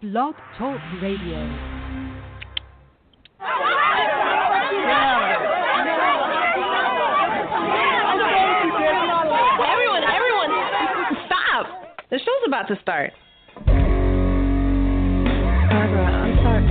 Blog Talk Radio. Everyone, stop! The show's about to start. Barbara, I'm sorry.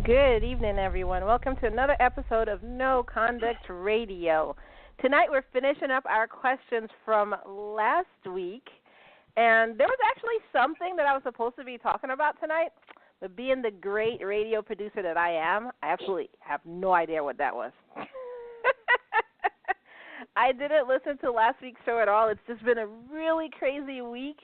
Good evening, everyone. Welcome to another episode of No Conduct Radio. Tonight we're finishing up our questions from last week, and there was actually something that I was supposed to be talking about tonight, but being the great radio producer that I am, I absolutely have no idea what that was. I didn't listen to last week's show at all. It's just been a really crazy week.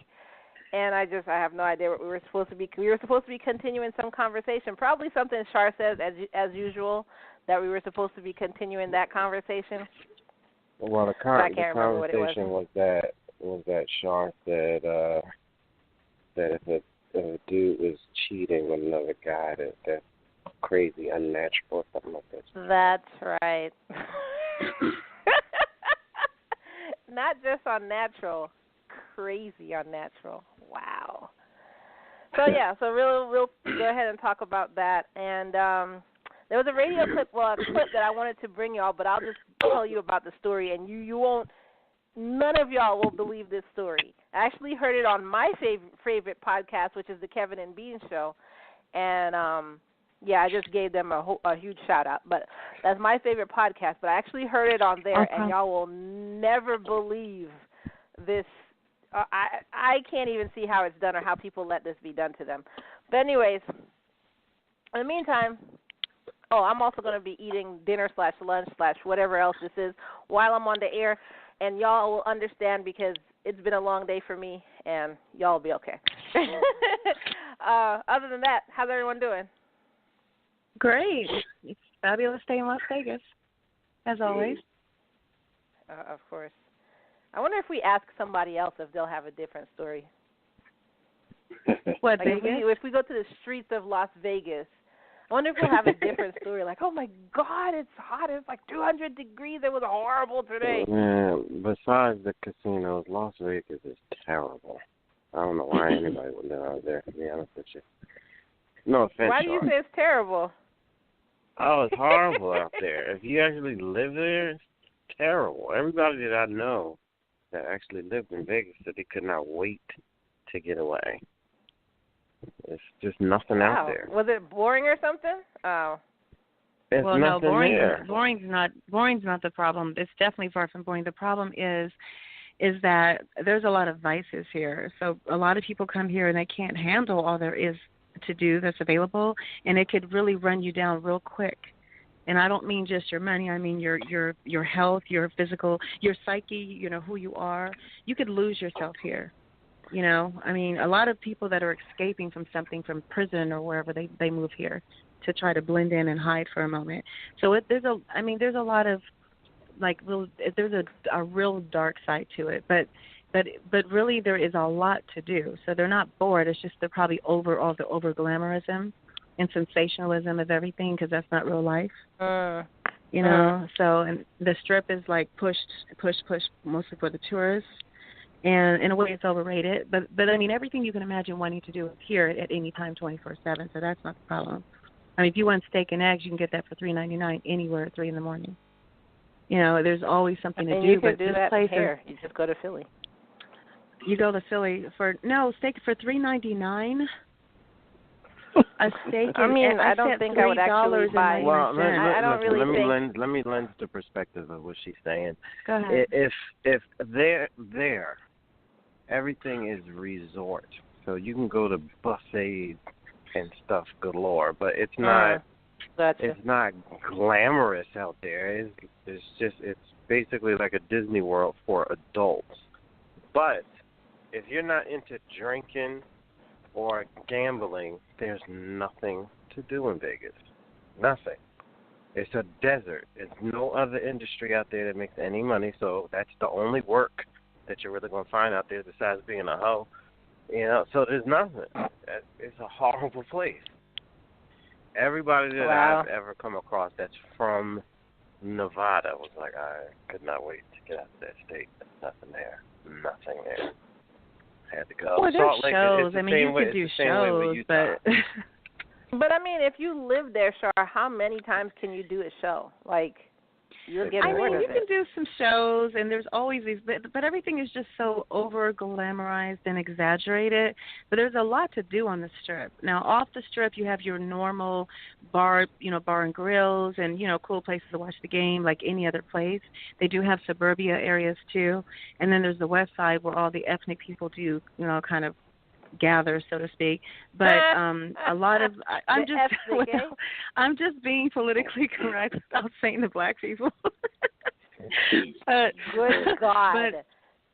And I have no idea what we were supposed to be. We were supposed to be continuing some conversation, probably something Shar says as usual, that we were supposed to be continuing that conversation. Well, the conversation was that Shar said that if a dude was cheating with another guy, that's crazy, unnatural, or something like that. That's right. Not just unnatural. Crazy unnatural. Wow. So we'll go ahead and talk about that. And there was a radio clip that I wanted to bring y'all, but I'll just tell you about the story, and you won't. None of y'all will believe this story. I actually heard it on my favorite podcast, which is the Kevin and Bean Show, and I just gave them a huge shout out. But that's my favorite podcast. But I actually heard it on there, and y'all will never believe this. I can't even see how it's done or how people let this be done to them. But anyways, in the meantime, I'm also going to be eating dinner/lunch/whatever else this is while I'm on the air, and y'all will understand because it's been a long day for me, and y'all will be okay. Other than that, how's everyone doing? Great. It's a fabulous day in Las Vegas, as always. Of course. I wonder if we ask somebody else if they'll have a different story. What, like Vegas? If we go to the streets of Las Vegas, I wonder if we'll have a different story. Like, oh, my God, it's hot. It's like 200 degrees. It was horrible today. Man, besides the casinos, Las Vegas is terrible. I don't know why anybody would live out there, to be honest with you. No offense, Why do you say it's terrible? Oh, it's horrible out there. If you actually live there, it's terrible. Everybody that I know that actually lived in Vegas said they could not wait to get away. It's just nothing out there. Was it boring or something? Oh. It's well, no, boring's not the problem. It's definitely far from boring. The problem is that there's a lot of vices here. So a lot of people come here and they can't handle all there is to do that's available, and it could really run you down real quick. And I don't mean just your money. I mean your health, your physical, your psyche, who you are. You could lose yourself here. I mean, a lot of people that are escaping from something, from prison or wherever, they move here to try to blend in and hide for a moment. So there's a lot of, there's a real dark side to it. But really there is a lot to do. So they're not bored. It's just they're probably over all the over glamorism and sensationalism of everything, because that's not real life. So, and the Strip is like push, mostly for the tourists. And in a way, it's overrated. But I mean, everything you can imagine wanting to do is here at any time, 24/7. So that's not the problem. I mean, if you want steak and eggs, you can get that for $3.99 anywhere at 3 a.m. There's always something to do. You can but do this that place here. You just go to Philly. You go to Philly steak for $3.99. A steak. I don't think I would actually buy. Well, let me lend the perspective of what she's saying. Go ahead. If there, everything is resort, so you can go to buffets and stuff galore, but it's not. Gotcha. It's not glamorous out there. It's basically like a Disney World for adults. But if you're not into drinking or gambling, there's nothing to do in Vegas. Nothing. It's a desert. There's no other industry out there that makes any money, so that's the only work that you're really going to find out there besides being a hoe. You know, so there's nothing. It's a horrible place. Everybody that I've ever come across that's from Nevada was like, I could not wait to get out of that state. There's nothing there. Nothing there. I had to go. Well, Salt there's Lake, shows. I mean, you could do shows, but... But, I mean, if you live there, Shar, how many times can you do a show? Like, you're getting bored of it. You can do some shows, and there's always these, but everything is just so over-glamorized and exaggerated. But there's a lot to do on the Strip. Now, off the Strip, you have your normal bar and grills and, cool places to watch the game like any other place. They do have suburbia areas, too. And then there's the West Side where all the ethnic people do, kind of gather, so to speak, but a lot of I'm just being politically correct without saying the black people. Good God!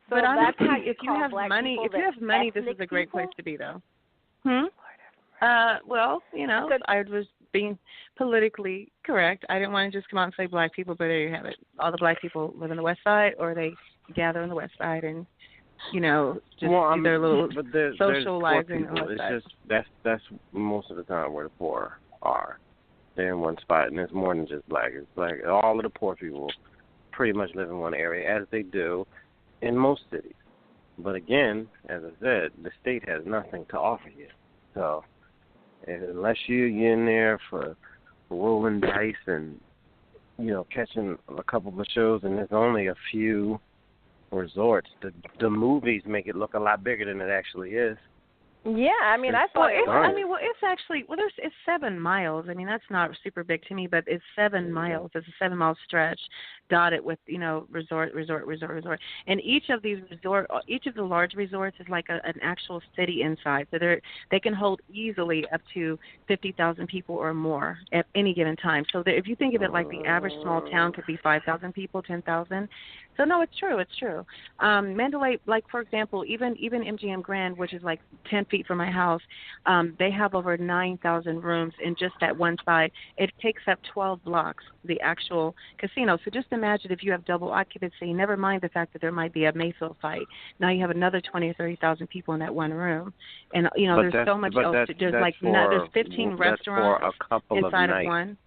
But honestly, if you have money, this is a great place to be, though. Well, I was being politically correct. I didn't want to just come out and say black people, but there you have it. All the black people live on the West Side, or they gather on the West Side and do their little socializing. It's just that's most of the time where the poor are. They're in one spot, and it's more than just black. It's like all of the poor people pretty much live in one area, as they do in most cities. But again, as I said, the state has nothing to offer you. So unless you're in there for rolling dice and catching a couple of shows, and there's only a few resorts, the movies make it look a lot bigger than it actually is. Yeah, I mean, I thought. It's actually it's 7 miles. I mean, that's not super big to me, but it's 7 miles. It's a 7-mile stretch, dotted with resort, and each of the large resorts is like an actual city inside. So they can hold easily up to 50,000 people or more at any given time. So if you think of it like the average small town could be 5,000 people, 10,000. So no, it's true. Mandalay, like for example, even MGM Grand, which is like 10 feet from my house, they have over 9,000 rooms in just that one side. It takes up 12 blocks, the actual casino. So just imagine if you have double occupancy. Never mind the fact that there might be a Mayfield fight. Now you have another 20 or 30,000 people in that one room, and there's so much else. There's 15 restaurants inside of one.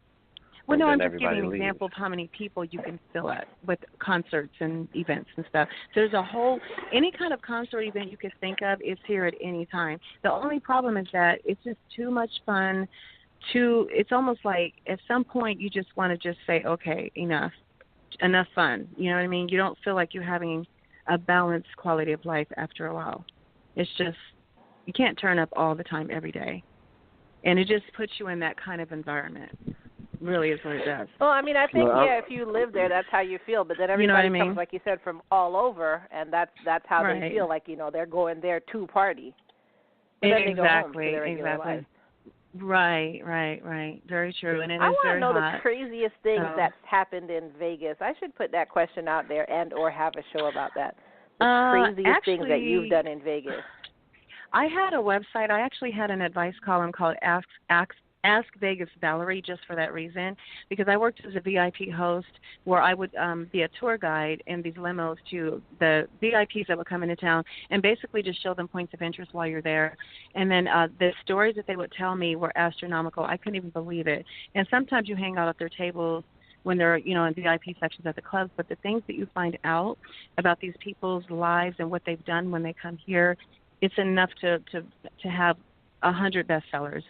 Well, no, I'm just giving an example of how many people you can fill at with concerts and events and stuff. So there's any kind of concert event you could think of is here at any time. The only problem is that it's just too much fun. It's almost like at some point you just want to just say, okay, enough fun. You know what I mean? You don't feel like you're having a balanced quality of life after a while. It's just, you can't turn up all the time every day. And it just puts you in that kind of environment. Really is what it does. Well, I mean, I think if you live there, that's how you feel. But then everybody comes, like you said, from all over, and that's how they feel. Like they're going there to party. But then they go home to their regular life. Right. Very true. And I want to know the craziest things that's happened in Vegas. I should put that question out there or have a show about that. The craziest things that you've done in Vegas. I had a website. I actually had an advice column called Ask Vegas Valerie, just for that reason, because I worked as a VIP host where I would be a tour guide in these limos to the VIPs that would come into town and basically just show them points of interest while you're there. And then the stories that they would tell me were astronomical. I couldn't even believe it. And sometimes you hang out at their tables when they're, in VIP sections at the clubs, but the things that you find out about these people's lives and what they've done when they come here, it's enough to have 100 bestsellers.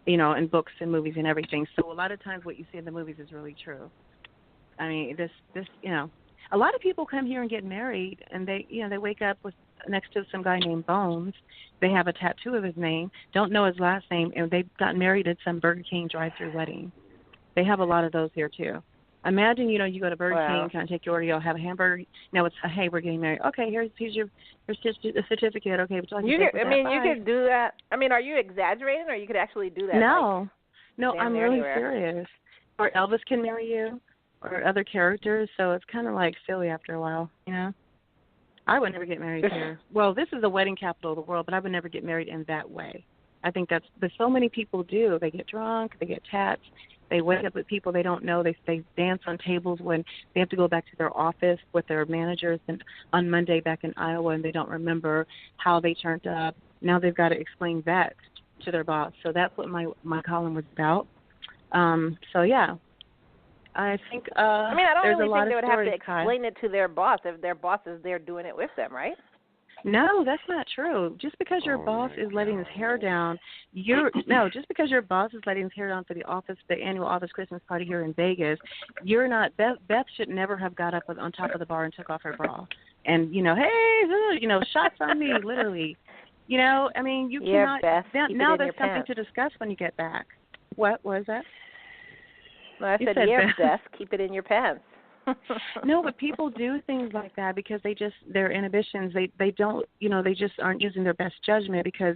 In books and movies and everything. So a lot of times what you see in the movies is really true. I mean, this a lot of people come here and get married, and they wake up next to some guy named Bones. They have a tattoo of his name, don't know his last name, and they got married at some Burger King drive-through wedding. They have a lot of those here too. Imagine, you go to Burger King, kind of take your order, you'll have a hamburger. Now it's, hey, we're getting married. Okay, here's your certificate. Okay, but you could do that. I mean, are you exaggerating, or you could actually do that? No, I'm really serious. Or Elvis can marry you, or other characters. So it's kind of like silly after a while, I would never get married here. Well, this is the wedding capital of the world, but I would never get married in that way. I think but so many people do. They get drunk, they get tats, they wake up with people they don't know. They dance on tables when they have to go back to their office with their managers and on Monday back in Iowa, and they don't remember how they turned up. Now they've got to explain that to their boss. So that's what my column was about. So yeah, I think I mean, I don't there's really a lot think they of would have stories, to explain it to their boss if their boss is there doing it with them, right? No, that's not true. Just because your boss is letting his hair down, just because your boss is letting his hair down for the annual office Christmas party here in Vegas, you're not. Beth should never have got up on top of the bar and took off her bra, and hey, shots on me, literally. I mean, you cannot. Beth, now there's something pants. to discuss when you get back. What was that? No, I said, Beth, keep it in your pants. No, but people do things like that because their inhibitions, they don't, they just aren't using their best judgment because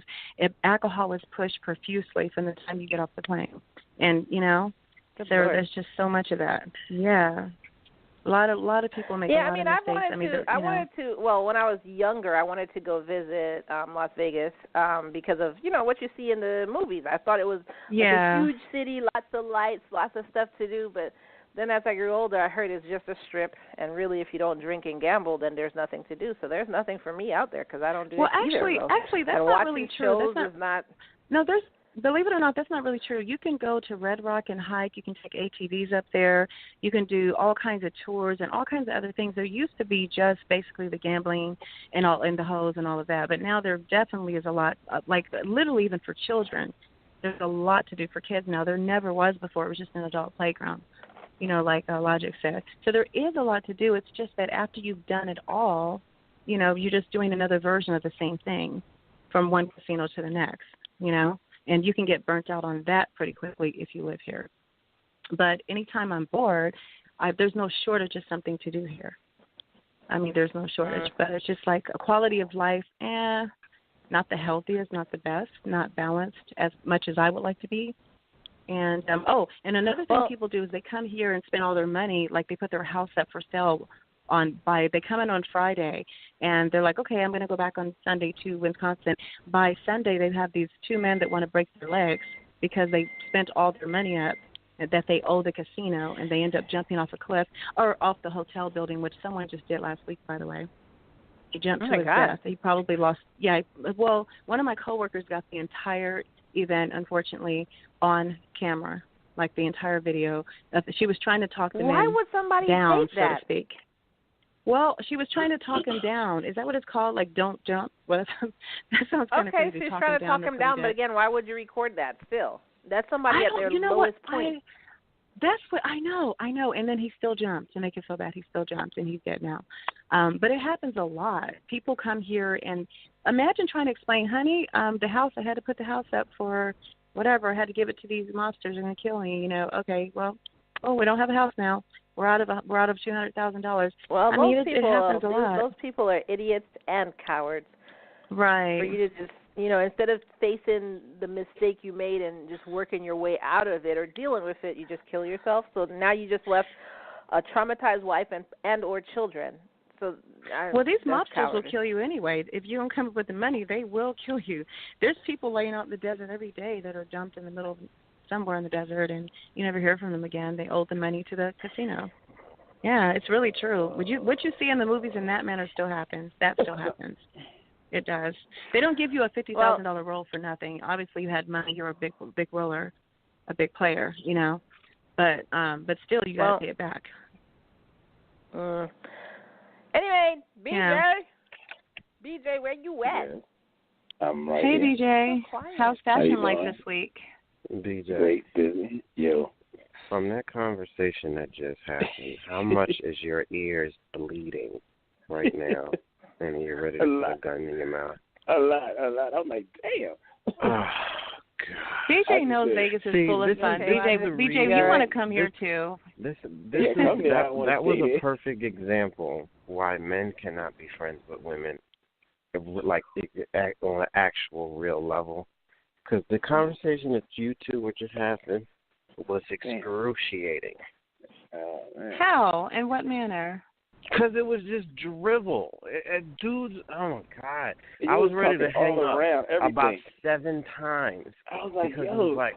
alcohol is pushed profusely from the time you get off the plane. And, there's just so much of that. Yeah. A lot of people make a lot of mistakes. I wanted to, when I was younger, I wanted to go visit Las Vegas because of, what you see in the movies. I thought it was like a huge city, lots of lights, lots of stuff to do, but then as I grew older, I heard it's just a strip, and really if you don't drink and gamble, then there's nothing to do. So there's nothing for me out there because I don't do either of those. Actually, that's and not really true. That's not. No, believe it or not, that's not really true. You can go to Red Rock and hike. You can take ATVs up there. You can do all kinds of tours and all kinds of other things. There used to be just basically the gambling and the hoes and all of that, but now there definitely is a lot, like literally even for children. There's a lot to do for kids now. There never was before. It was just an adult playground. Like Logic said. So there is a lot to do. It's just that after you've done it all, you're just doing another version of the same thing from one casino to the next, and you can get burnt out on that pretty quickly if you live here. But anytime I'm bored, there's no shortage of something to do here. I mean, there's no shortage, but it's just like a quality of life, not the healthiest, not the best, not balanced as much as I would like to be. And and another thing people do is they come here and spend all their money, like they put their house up for sale they come in on Friday and they're like, okay, I'm going to go back on Sunday to Wisconsin. By Sunday, they have these two men that want to break their legs because they spent all their money up that they owe the casino, and they end up jumping off a cliff or off the hotel building, which someone just did last week, by the way. He jumped to his death. He probably lost. Yeah, well, one of my coworkers got the entire event, unfortunately, on camera, like the entire video. She was trying to talk the man would somebody down, take that? so to speak. Well, she was trying to talk him down. Is that what it's called? Like, don't jump? Well, that sounds kind of crazy. Okay, she's trying to talk him down, but again, why would you record that still? That's somebody at their lowest point. That's what I know. And then he still jumped to make it so bad. He still jumped, and he's dead now. But it happens a lot. People come here, and imagine trying to explain, honey, the house, I had to put the house up for whatever. I had to give it to these monsters. They're going to kill me. Okay, well, we don't have a house now. We're out of $200,000. Well, it happens a lot. Those people are idiots and cowards. Right. For you to just, instead of facing the mistake you made and just working your way out of it or dealing with it, you just kill yourself. So now you just left a traumatized wife and or children. So these mobsters will kill you anyway. If you don't come up with the money, they will kill you. There's people laying out in the desert every day that are dumped in the middle of somewhere in the desert, and you never hear from them again. They owe the money to the casino. Yeah, it's really true. What you see in the movies in that manner still happens. That still happens. It does. They don't give you a $50,000 roll for nothing. Obviously, you had money. You're a big roller, a big player, But still, you got to pay it back. Anyway, BJ, where you at? I'm right here. Hey, BJ. How's fashion life this week? BJ. Great, busy. Yo. From that conversation that just happened, how much is your ears bleeding right now? And you're ready to put a gun in your mouth? A lot. I'm like, damn. Oh, God. BJ knows Vegas is full of fun. BJ, you want to come here too? That was a perfect example why men cannot be friends with women, like on an actual real level. Because the conversation that you two were just having was excruciating. How? In what manner? Because it was just drivel. Dudes, oh my God. You I was ready to talking hang all up around everything. about 7 times. I was like, because yo. it was like,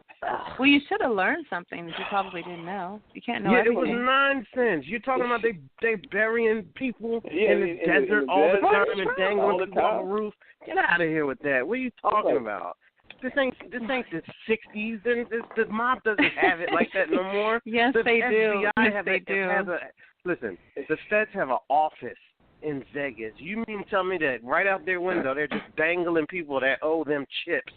Well, you should have learned something that you probably didn't know. You can't know yeah, everything. it was nonsense. You're talking about they burying people Yeah, in the desert all the time and all dangling the people on the time. roof. Get out of here with that. What are you talking Like- about? This ain't the 60s. The mob doesn't have it like that no more. Yes, the they do. FBI Yes, they do. Listen, the feds have an office in Vegas. You mean tell me that right out their window they're just dangling people that owe them chips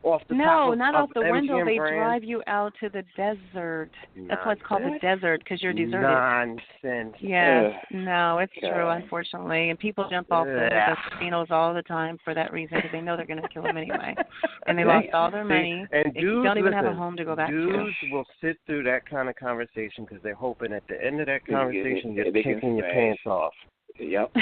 off the top No, of not of off the window. MGM They Grand? drive you out to the desert. That's why it's called the desert, because you're deserted. Nonsense. Yes, no, it's God. true, unfortunately. And people jump off the casinos all the time for that reason, because they know they're going to kill them anyway. And they lost all their money. And They dudes, don't even have a listen, home to go back to. dudes will sit through that kind of conversation because they're hoping at the end of that conversation you're they can taking your smash. pants off. Yep.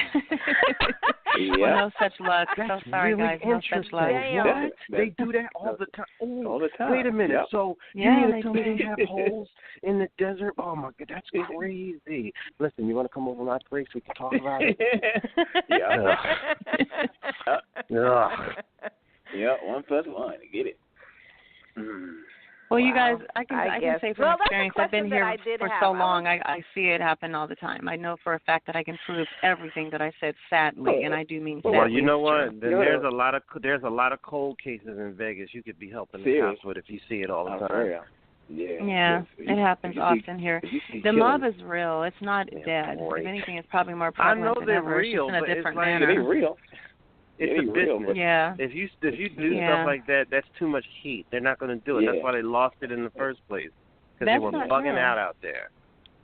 Well, no such luck. That's So sorry, really guys. No interesting. such luck. Damn. They do that all the time. Oh, All the time. wait a minute. Yep. So Yeah, you mean they to tell me do. they have holes in the desert? Oh my God, that's crazy. Listen, you want to come over my place? We can talk about it. Ugh. Yeah, 1 + 1. Get it. Well, you Wow. guys, I can guess. say from Well, that's a experience. I've been question that here I did for have. so I was- long. I see it happen all the time. I know for a fact that I can prove everything that I said. Sadly, and I do mean sadly. Well, you know it's what? true. Then Yeah. there's a lot of cold cases in Vegas. You could be helping the Serious. cops with if you see it all the I'm time. sorry. Yeah. Yeah, If it happens if you see- often here. if you see The mob killings- is real. It's not Yeah, dead. great. If anything, it's probably more I prevalent know than they're ever. It's real, just in a but it's different like- Yeah, manner. they real. It's Yeah, a they real, business. but- Yeah. If you do Yeah. stuff like that, that's too much heat. They're not going to do it. Yeah. That's why they lost it in the first place. Because That's they were not bugging true. out there.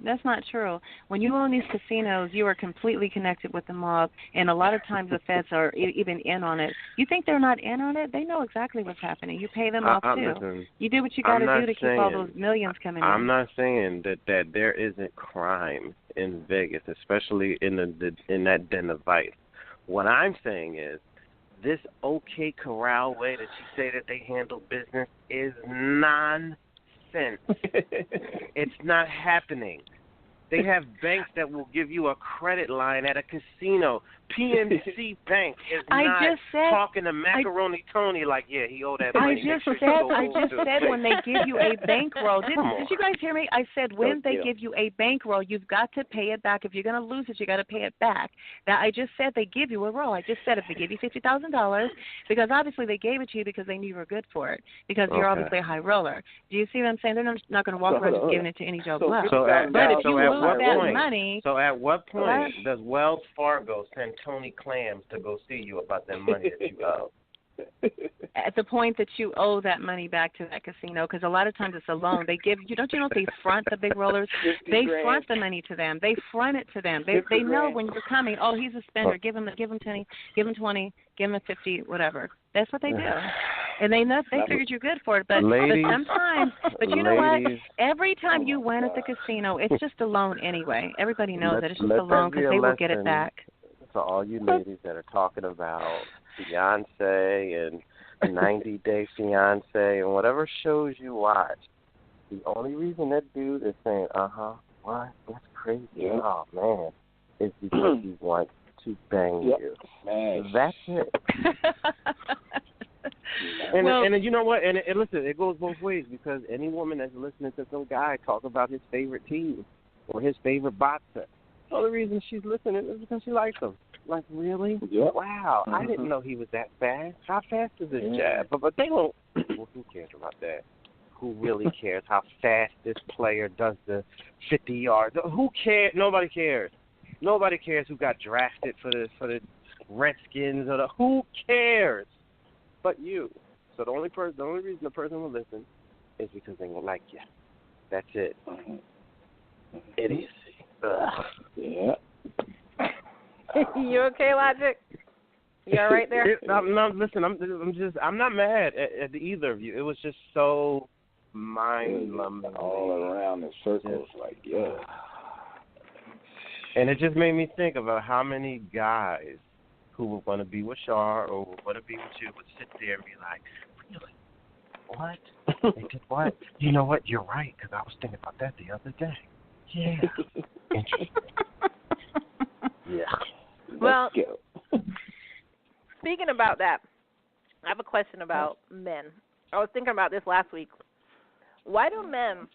That's not true. When you own these casinos, you are completely connected with the mob, and a lot of times the feds are even in on it. You think they're not in on it? They know exactly what's happening. You pay them off too. Listen, You do what you I'm got to not do to keep all saying- those millions coming in. I'm not saying that there isn't crime in Vegas, especially in in that den of vice. What I'm saying is this OK Corral way that you say that they handle business is nonsense. It's not happening. They have banks that will give you a credit line at a casino. PNC Bank is I not just said- talking to Macaroni Tony like, yeah, he owed that I money. just Make said, sure you go I over just to the said bank. when they give you a bankroll. Did Come on. you guys hear me? I said when they Yeah. give you a bankroll, you've got to pay it back. If you're going to lose it, you got to pay it back. Now I just said they give you a roll. I just said if they give you $50,000, because obviously they gave it to you because they knew you were good for it, because you're Okay. obviously a high roller. Do you see what I'm saying? They're not going to walk So, around hold just on. giving it to any Joe So Blow. So at, But if so you at lose what that point? money, So at what point What? does Wells Fargo send Tony Clams to go see you about that money that you owe? at the point that you owe that money back to that casino, because a lot of times it's a loan. They give you, don't you know, they front the big rollers. 50 They grand. front the money to them. They front it to them. They 50 know grand. when you're coming. Oh, he's a spender. Give him 10, give him 20, give him 50, whatever. That's what they do. And they figured you're good for it. But Ladies, sometimes, but you know what? ladies, Every time you win at the casino, it's just a loan anyway. Everybody knows that it's just let a loan that be because a they will get it lesson back. to all you ladies that are talking about Beyonce and 90 Day Fiance and whatever shows you watch. The only reason that dude is saying, what? That's crazy. Yeah. Oh, man. Is because he wants to bang Yep. you. Smash. That's it. And, Well- and you know what? And listen, it goes both ways because any woman that's listening to some guy talk about his favorite team or his favorite boxer, the only reason she's listening is because she likes him. Like, really? Yep. Wow, I Mhm. didn't know he was that fast. How fast is this Yeah. jab? But they don't. Well, who cares about that? Who really cares how fast this player does the 50 yards? Who cares? Nobody cares. Nobody cares who got drafted for the Redskins or who cares? But you. So the only reason the person will listen is because they will like you. That's it. Mhm. Idiocy. Ugh. Yeah. You okay, Logic? You all right there? I'm not mad at either of you. It was just so mind-numbing. All around in circles, like, yeah. And it just made me think about how many guys who would want to be with Shar or would want to be with you would sit there and be like, really? What? They did what? You know what? You're right, because I was thinking about that the other day. Yeah. Interesting. Yeah. Well, Let's go. speaking about that, I have a question about men. I was thinking about this last week. Why do men,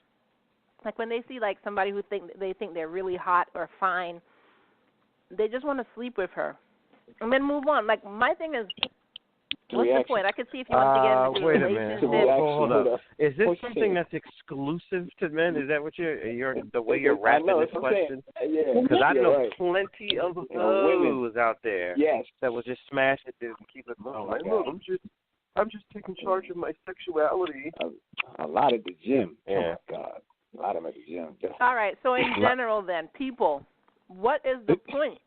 like when they see like somebody who they think they're really hot or fine, they just want to sleep with her and then move on? Like my thing is, what's the point? I could see if you want to get into a wait a relationship. minute. Hold up. Is this Okay. something that's exclusive to men? Is that what you're the way you're I know, wrapping this that's what I'm question? saying. Yeah. Because I know right. plenty of women. those out there Yes. that will just smash it and keep it going. Like, look, I'm just taking charge of my sexuality. A lot at the gym. Yeah. Oh, my God. A lot of them at the gym. All right, so in general then, people, what is the point?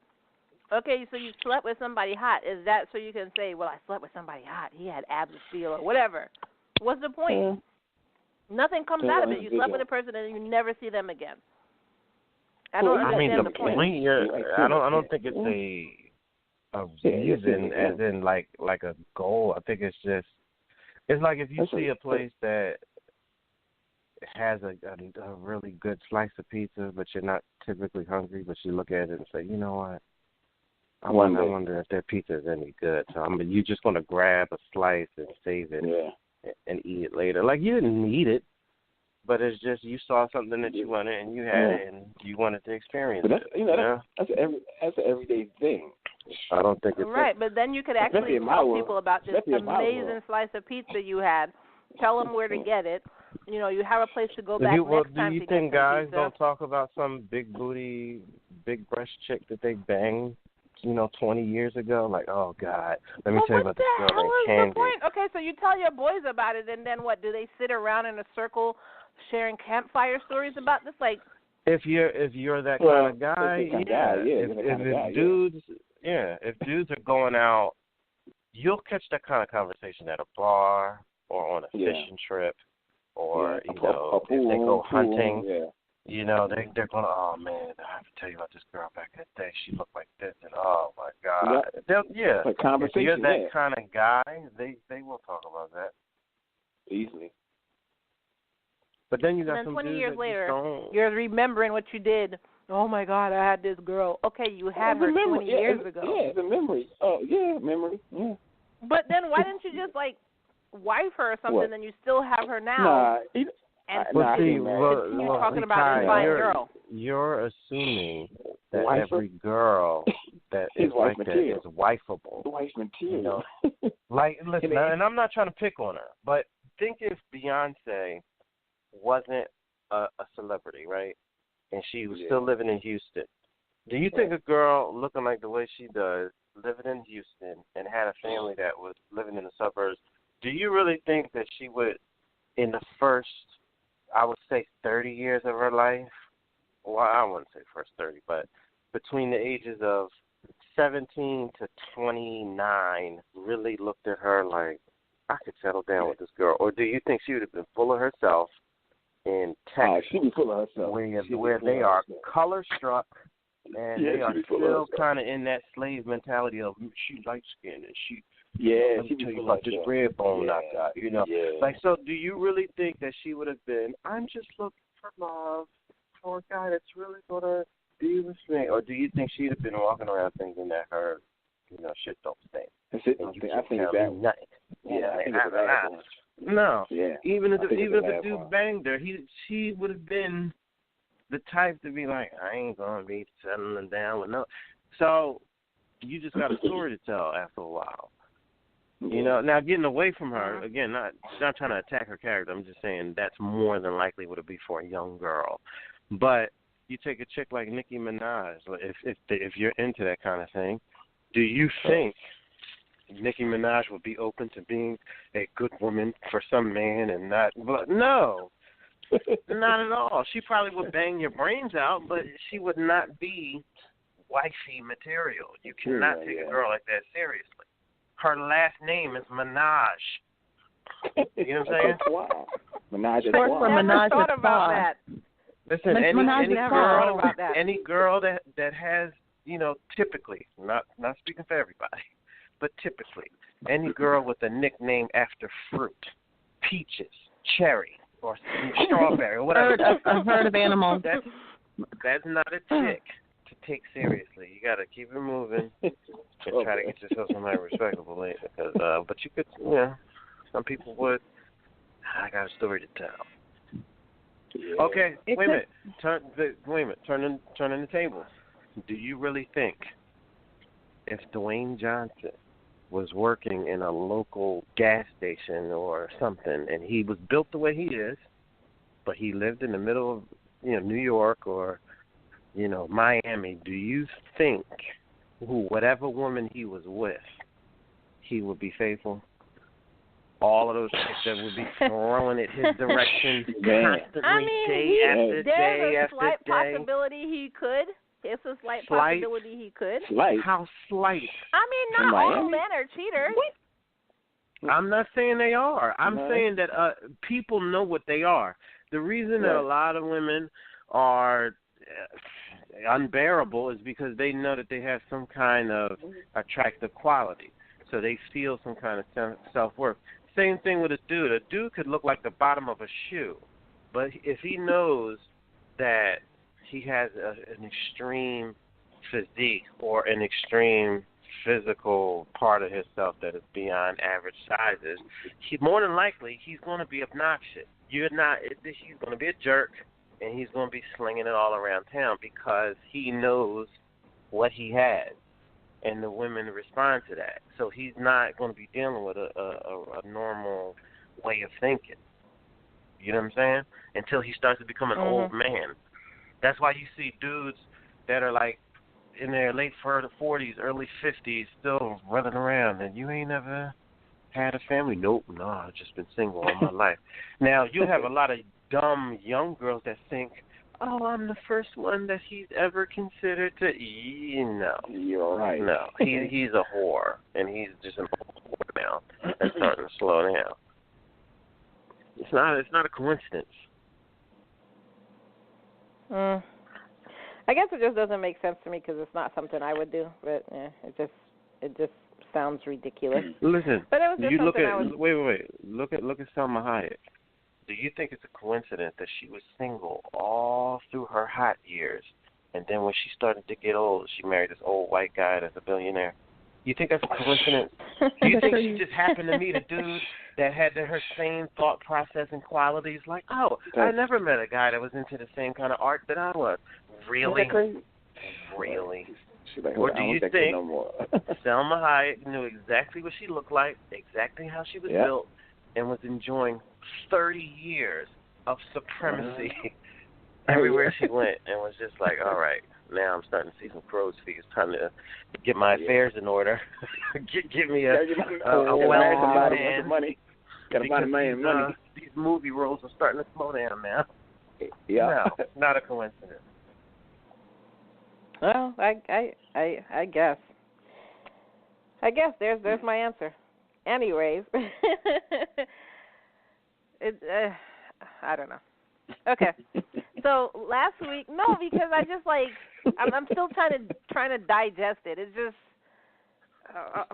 Okay, so you slept with somebody hot. Is that so you can say, well, I slept with somebody hot. He had abs of steel or whatever. What's the point? Nothing comes out of it. You slept with a person and you never see them again. I don't understand the point. I don't think it's a reason as in like a goal. I think it's like if you see a place that has a really good slice of pizza, but you're not typically hungry, but you look at it and say, you know what? I wonder if their pizza is any good. So you're just going to grab a slice and save it and eat it later. Like you didn't need it, but it's just you saw something that you wanted and you had it and you wanted to experience but it. That's an everyday thing. I don't think it's right. But then you could actually tell people about this amazing slice of pizza you had. Tell them where to get it. You know, you have a place to go back next time to get some pizza. Do you think guys don't talk about some big booty, big breast chick that they banged, 20 years ago? Like, oh, God, let me tell you about this girl named Candy. The point? Okay, so you tell your boys about it, and then what? Do they sit around in a circle sharing campfire stories about this? Like, if you're that kind of guy, if dudes are going out, you'll catch that kind of conversation at a bar or on a fishing trip, or if they go hunting. They're going, oh man, I have to tell you about this girl back in the day. She looked like this, and oh my God. If you're that kind of guy, they will talk about that easily. But then you got and then some 20 dudes years that later, don't. You're remembering what you did. Oh my God, I had this girl. Okay, you had her 20 years ago. Yeah, it's a memory. Oh yeah, memory. Yeah. But then why didn't you just like wife her or something? Then you still have her now. Continue talking about this fine girl. You're assuming that every girl that is like that is wifeable. Wife material. Like, listen, and I'm not trying to pick on her, but think if Beyonce wasn't a celebrity, right? And she was still living in Houston. Do you think a girl looking like the way she does, living in Houston, and had a family that was living in the suburbs, do you really think that she would, in the first, I would say 30 years of her life, well, I wouldn't say first 30, but between the ages of 17 to 29, really looked at her like, I could settle down with this girl? Or do you think she would have been full of herself in Texas, she'd be full of herself. where they are color-struck, and they are still kind of in that slave mentality of, she light-skinned, and she... Yeah, let me tell you about this red bone I got, Like, so do you really think that she would have been, I'm just looking for love, for a guy that's really going to be with me? Or do you think she'd have been walking around thinking that her, shit don't stink? I think that. Nothing. Yeah, I think it's that one. No. Yeah. Even if the dude banged her, she would have been the type to be like, I ain't going to be settling down with no. So you just got a story to tell after a while. Now getting away from her, again, not trying to attack her character. I'm just saying that's more than likely would it be for a young girl. But you take a chick like Nicki Minaj, if you're into that kind of thing, do you think Nicki Minaj would be open to being a good woman for some man and not? No, not at all. She probably would bang your brains out, but she would not be wifey material. You cannot take a girl like that seriously. Her last name is Minaj. You know what I'm saying? Wow. Minaj I never thought about that. Listen, any girl that has, typically, not speaking for everybody, but typically, any girl with a nickname after fruit, peaches, cherry, or strawberry, or whatever. A herd of animals. That's not a chick to take seriously. You got to keep it moving and try to get yourself somebody respectable later. Because, but you could, some people would. I got a story to tell. Yeah. Okay, wait a minute. Turn in the tables. Do you really think if Dwayne Johnson was working in a local gas station or something, and he was built the way he is, but he lived in the middle of, New York or, Miami, do you think whatever woman he was with, he would be faithful? All of those chicks that would be throwing it his direction constantly, day after day there's a after slight day. possibility he could. It's a slight possibility he could. Slight. How slight? I mean, not all men are cheaters. I'm not saying they are. I'm saying that people know what they are. The reason that a lot of women are unbearable is because they know that they have some kind of attractive quality. So they feel some kind of self-worth. Same thing with a dude. A dude could look like the bottom of a shoe, but if he knows that he has an extreme physique or an extreme physical part of himself that is beyond average sizes, more than likely he's going to be obnoxious. He's going to be a jerk, and he's going to be slinging it all around town because he knows what he has. And the women respond to that. So he's not going to be dealing with a normal way of thinking. You know what I'm saying? Until he starts to become an old man. That's why you see dudes that are like in their late 40s, early 50s, still running around. And you ain't never had a family? Nope, no, I've just been single all my life. Now, you have a lot of dumb young girls that think, oh, I'm the first one that he's ever considered to. No. You're right. No, he's a whore, and he's just an old whore now. That's starting to slow down. It's not a coincidence. I guess it just doesn't make sense to me because it's not something I would do. But it just sounds ridiculous. Listen, but it was just you look something at I would... wait. Look at Salma Hayek. Do you think it's a coincidence that she was single all through her hot years, and then when she started to get old, she married this old white guy that's a billionaire? You think that's a coincidence? Do you think she just happened to meet a dude that had her same thought process and qualities? Like, oh, I never met a guy that was into the same kind of art that I was. Really? Really? Like, or do you think no Salma Hayek knew exactly what she looked like, exactly how she was built, and was enjoying 30 years of supremacy everywhere she went, and was just like, all right, now I'm starting to see some crow's feet. It's time to get my affairs in order. Give me a well-off man. Money. Got about $1 million money. These movie roles are starting to slow down now. Yeah. No, not a coincidence. Well, I guess. I guess there's my answer. Anyways, I don't know. Okay, so last week, no, because I just I'm still trying to digest it. It's just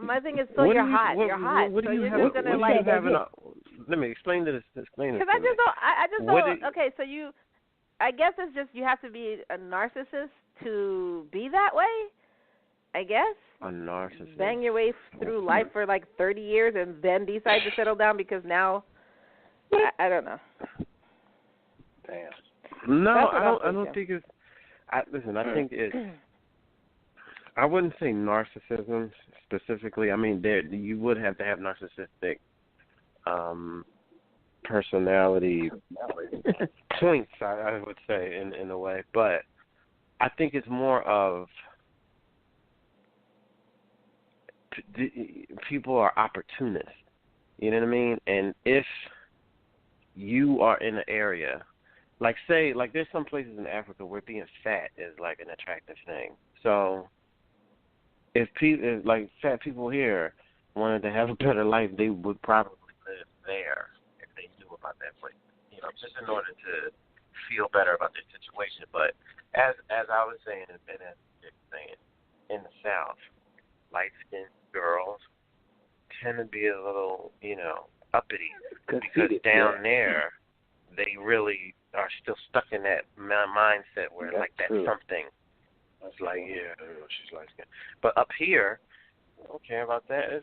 my thing is you're hot. You're hot. What do you so have? Let me explain this. Explain this. Because I just don't. Okay, so I guess it's just you have to be a narcissist to be that way. I guess. A narcissist. Bang your way through life for 30 years and then decide to settle down because now I don't know. Damn. No, I don't think it's. Listen, I think it's. I wouldn't say narcissism specifically. I mean, you would have to have narcissistic personality points. I would say in a way, but I think it's more of people are opportunists. You know what I mean? And if you are in an area, there's some places in Africa where being fat is an attractive thing. So if fat people here wanted to have a better life, they would probably live there if they knew about that place. Just in order to feel better about their situation. But as I was saying, and as Dick was saying, in the South, light-skinned girls tend to be a little, uppity because down there they really are still stuck in that mindset where that's something It's like, yeah, she's light skinned. But up here, I don't care about that.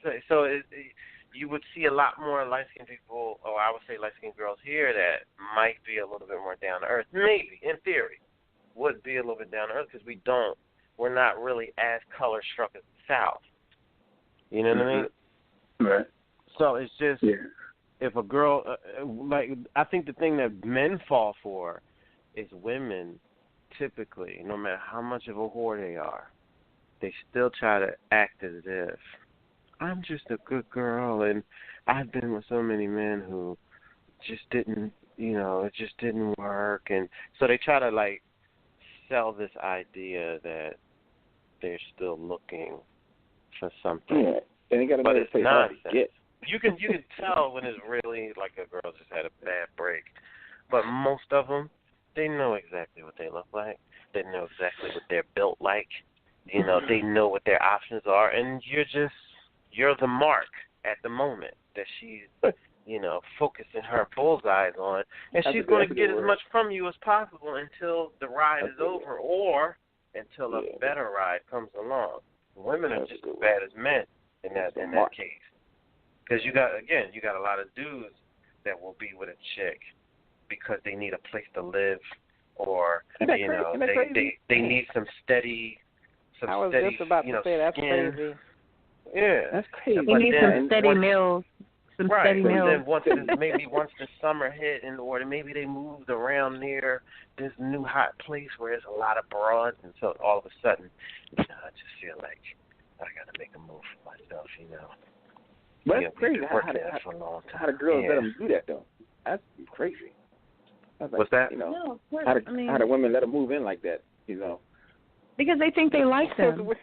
You would see a lot more light skinned people, or I would say light skinned girls here that might be a little bit more down to earth. Maybe, in theory, would be a little bit down to earth because we're not really as color struck as the South. You know what I mean? Right. So it's just, if a girl, I think the thing that men fall for is women, typically, no matter how much of a whore they are, they still try to act as if, I'm just a good girl, and I've been with so many men who just didn't, it just didn't work. And so they try to, sell this idea that they're still looking for something. Yeah. And they got but another it's nonsense. nonsense. You can tell when it's really like a girl just had a bad break. But most of them, they know exactly what they look like. They know exactly what they're built like. They know what their options are, and you're the mark at the moment that she's, focusing her bullseyes on, and she's going to get as much from you as possible until the ride is over or until a better ride comes along. Women are just as bad as men in that case. Because you got a lot of dudes that will be with a chick because they need a place to live, or they need some steady. I was just about to say that's skin. crazy. Yeah, that's crazy. You need some steady meals. Right, and then once the summer hit, maybe they moved around near this new hot place where there's a lot of broads, and so all of a sudden, I just feel like I got to make a move for myself, But that's crazy. How the girls let them do that, though? That's crazy. What's that? No, of course. How the women let them move in like that, Because they think they like them.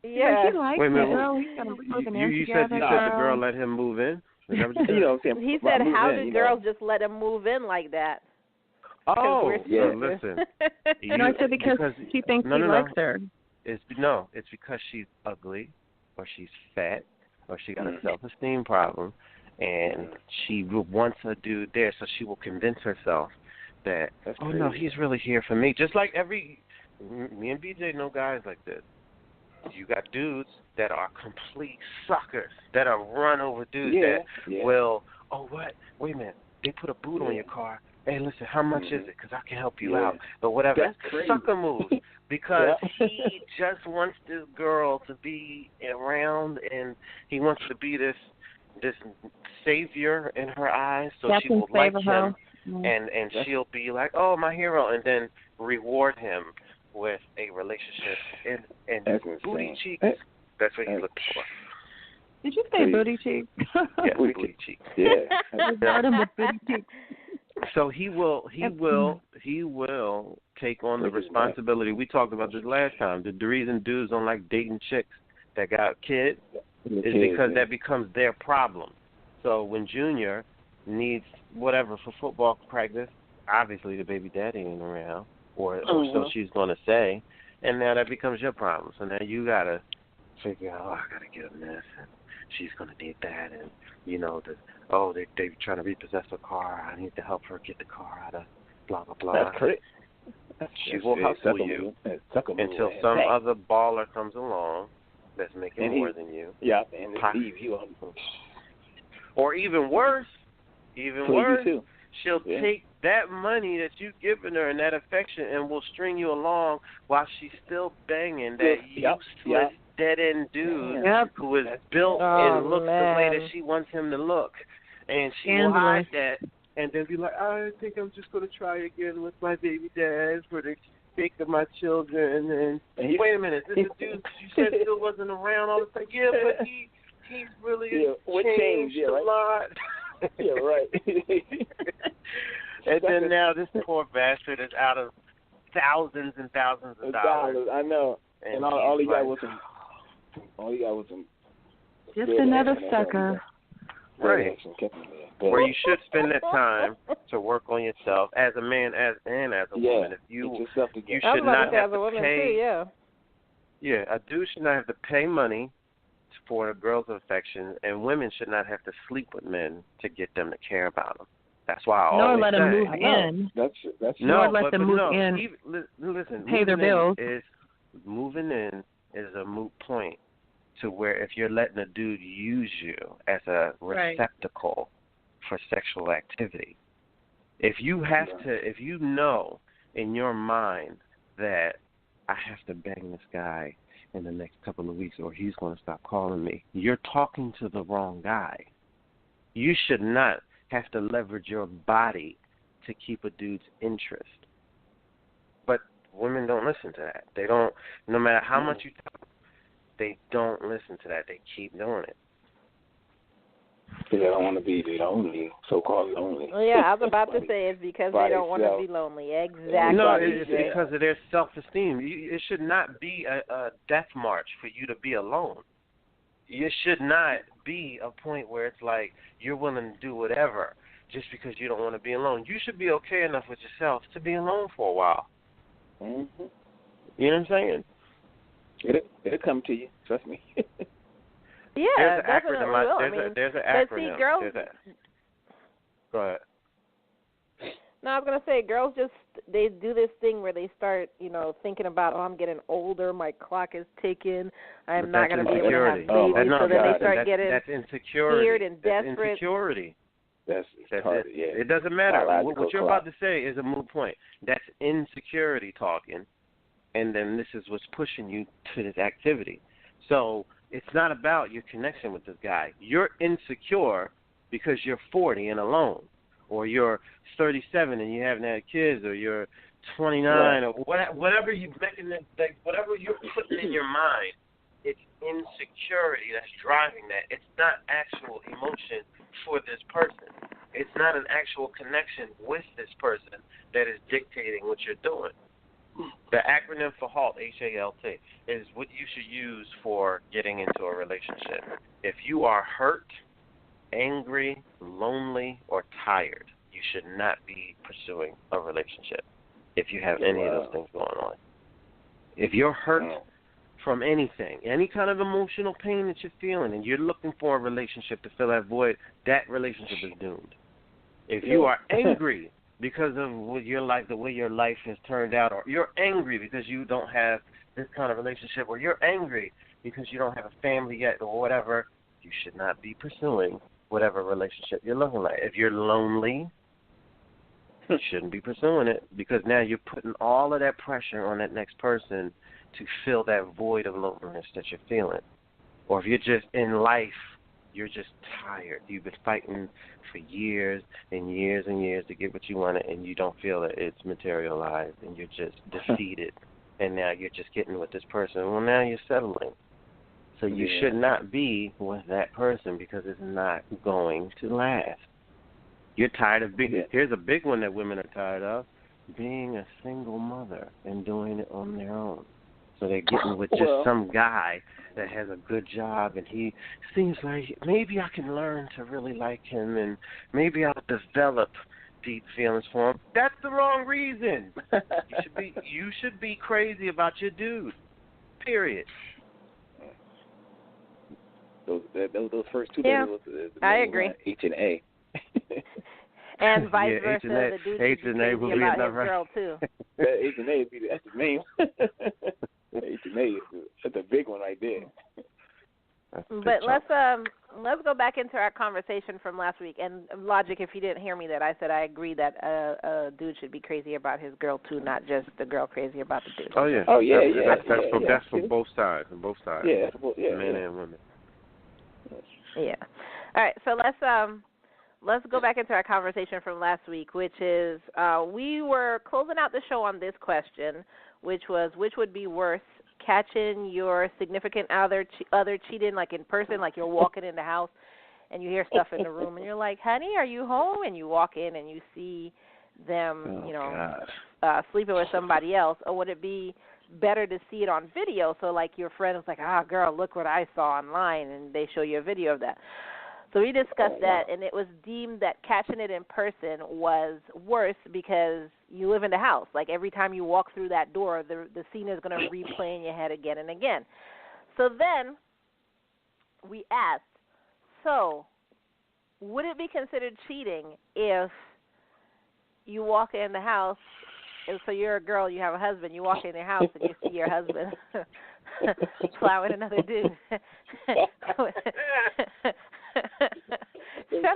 Yeah. He likes the girl. He's going to be looking there you together. said the girl let him move in? Is that what you said? What I'm saying? He said, how do girls just let him move in like that? Oh, yeah. Listen. No, I said because she thinks he likes her. It's because she's ugly, or she's fat, or she got a self-esteem problem, and she wants a dude there, so she will convince herself that, no, he's really here for me. Just like me and BJ know guys like this. You got dudes that are complete suckers, that are run-over dudes will, wait a minute, they put a boot on your car. Hey, listen, how much is it? Because I can help you out. But whatever. That's sucker moves. Because he just wants this girl to be around, and he wants to be this savior in her eyes, so she will like him, and she'll be like, oh, my hero, and then reward him with a relationship and booty cheeks. That's what he's looking for. Did you say booty cheeks? Yeah, booty cheeks. Yeah. Got him with booty cheeks. So he will take on the responsibility. We talked about this last time. The reason dudes don't like dating chicks that got kids is because that becomes their problem. So when Junior needs whatever for football practice, obviously the baby daddy ain't around, or so she's going to say, and now that becomes your problem. So now you got to figure out, I got to get him this, and she's going to need that, and they're trying to repossess her car. I need to help her get the car out of blah, blah, blah. That's correct. She will hustle you until some other baller comes along that's making more than you. Yeah, and leave you on. Or even worse, she'll take that money that you've given her and that affection and will string you along while she's still banging that useless dead-end dude who is built and looks the way that she wants him to look. And she will hide that and then be like, I think I'm just going to try again with my baby dad for the sake of my children. And wait a minute, this is a dude you said still wasn't around all the time. Yeah, but he's really changed a lot. Yeah, right. And then now this poor bastard is out of thousands and thousands of dollars. I know. And all he got was some. Just another sucker. Right. Where you should spend that time to work on yourself as a man and as a woman. If you should not have to pay. Yeah, a dude should not have to pay money for a girl's affection, and women should not have to sleep with men to get them to care about them. That's why I always let them move in. That's let them move in. Listen, pay their bills. moving in is a moot point to where if you're letting a dude use you as a receptacle for sexual activity. If you have to, if you know in your mind that I have to bang this guy in the next couple of weeks or he's going to stop calling me, you're talking to the wrong guy. You should not have to leverage your body to keep a dude's interest. But women don't listen to that. They don't, no matter how much you talk, they don't listen to that. They keep doing it. They don't want to be lonely, so-called lonely. Well, yeah, I was about to say it's because they don't want to be lonely. Exactly. No, it's because of their self-esteem. It should not be a death march for you to be alone. It should not be a point where it's like you're willing to do whatever just because you don't want to be alone. You should be okay enough with yourself to be alone for a while. Mm-hmm. You know what I'm saying? It'll come to you. Trust me. Yeah, there's an acronym. There's an acronym. But see, girls. Go ahead. No, I was gonna say, girls they do this thing where they start, thinking about, I'm getting older, my clock is ticking, I'm not gonna be able to have babies, so then they start getting scared and desperate. That's insecurity. That's hard, it. Yeah. It doesn't matter. What you're clock. about to say is a moot point. That's insecurity talking, and then this is what's pushing you to this activity. So it's not about your connection with this guy. You're insecure because you're 40 and alone, or you're 37 and you haven't had kids, or you're 29, or whatever you're putting in your mind. It's insecurity that's driving that. It's not actual emotion for this person. It's not an actual connection with this person that is dictating what you're doing. The acronym for HALT, H-A-L-T, is what you should use for getting into a relationship. If you are hurt, angry, lonely, or tired, you should not be pursuing a relationship if you have any of those things going on. If you're hurt from anything, any kind of emotional pain that you're feeling, and you're looking for a relationship to fill that void, that relationship is doomed. If you are angry because of what your life, the way your life has turned out, or you're angry because you don't have this kind of relationship, or you're angry because you don't have a family yet, or whatever, you should not be pursuing whatever relationship you're looking at. If you're lonely, you shouldn't be pursuing it, because now you're putting all of that pressure on that next person to fill that void of loneliness that you're feeling. Or if you're just in life, you're just tired. You've been fighting for years and years and years to get what you wanted, and you don't feel that it's materialized, and you're just defeated. And now you're just getting with this person. Well, now you're settling. So you should not be with that person, because it's not going to last. You're tired of being, here's a big one that women are tired of, being a single mother and doing it on their own. So they're getting with just some guy that has a good job, and he seems like maybe I can learn to really like him, and maybe I'll develop deep feelings for him. That's the wrong reason. You should be crazy about your dude. Period. Those first two letters, I agree. H and A. And vice versa, the dude H and A will be about another. His girl too. H and A, that's his name. H and A, that's a big one right there. But let's go back into our conversation from last week. And Logic, if you didn't hear me, that I said I agree that a dude should be crazy about his girl too, not just the girl crazy about the dude. That's for both sides. Yeah, men and women. Yeah. All right. So let's go back into our conversation from last week, which is we were closing out the show on this question, which was, which would be worse, catching your significant other cheating, like in person, like you're walking in the house and you hear stuff in the room and you're like, honey, are you home? And you walk in and you see them, sleeping with somebody else. Or would it be better to see it on video? So like your friend is like, girl, look what I saw online, and they show you a video of that. So we discussed that, and it was deemed that catching it in person was worse because you live in the house. Like every time you walk through that door, the scene is going to replay in your head again and again. So then we asked, so would it be considered cheating if you walk in the house so you're a girl, you have a husband, you walk in your house and you see your husband plowing another dude. Shut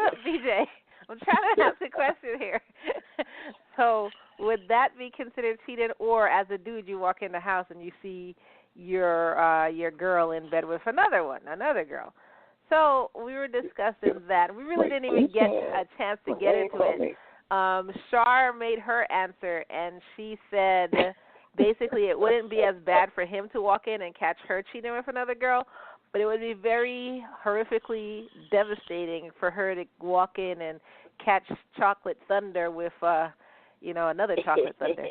up, BJ. I'm trying to ask a question here. So would that be considered cheating, or as a dude you walk in the house and you see your girl in bed with another girl? So we were discussing that. We really didn't even get a chance to get into it. Shar made her answer, and she said basically it wouldn't be as bad for him to walk in and catch her cheating with another girl, but it would be very horrifically devastating for her to walk in and catch chocolate thunder with, another chocolate thunder.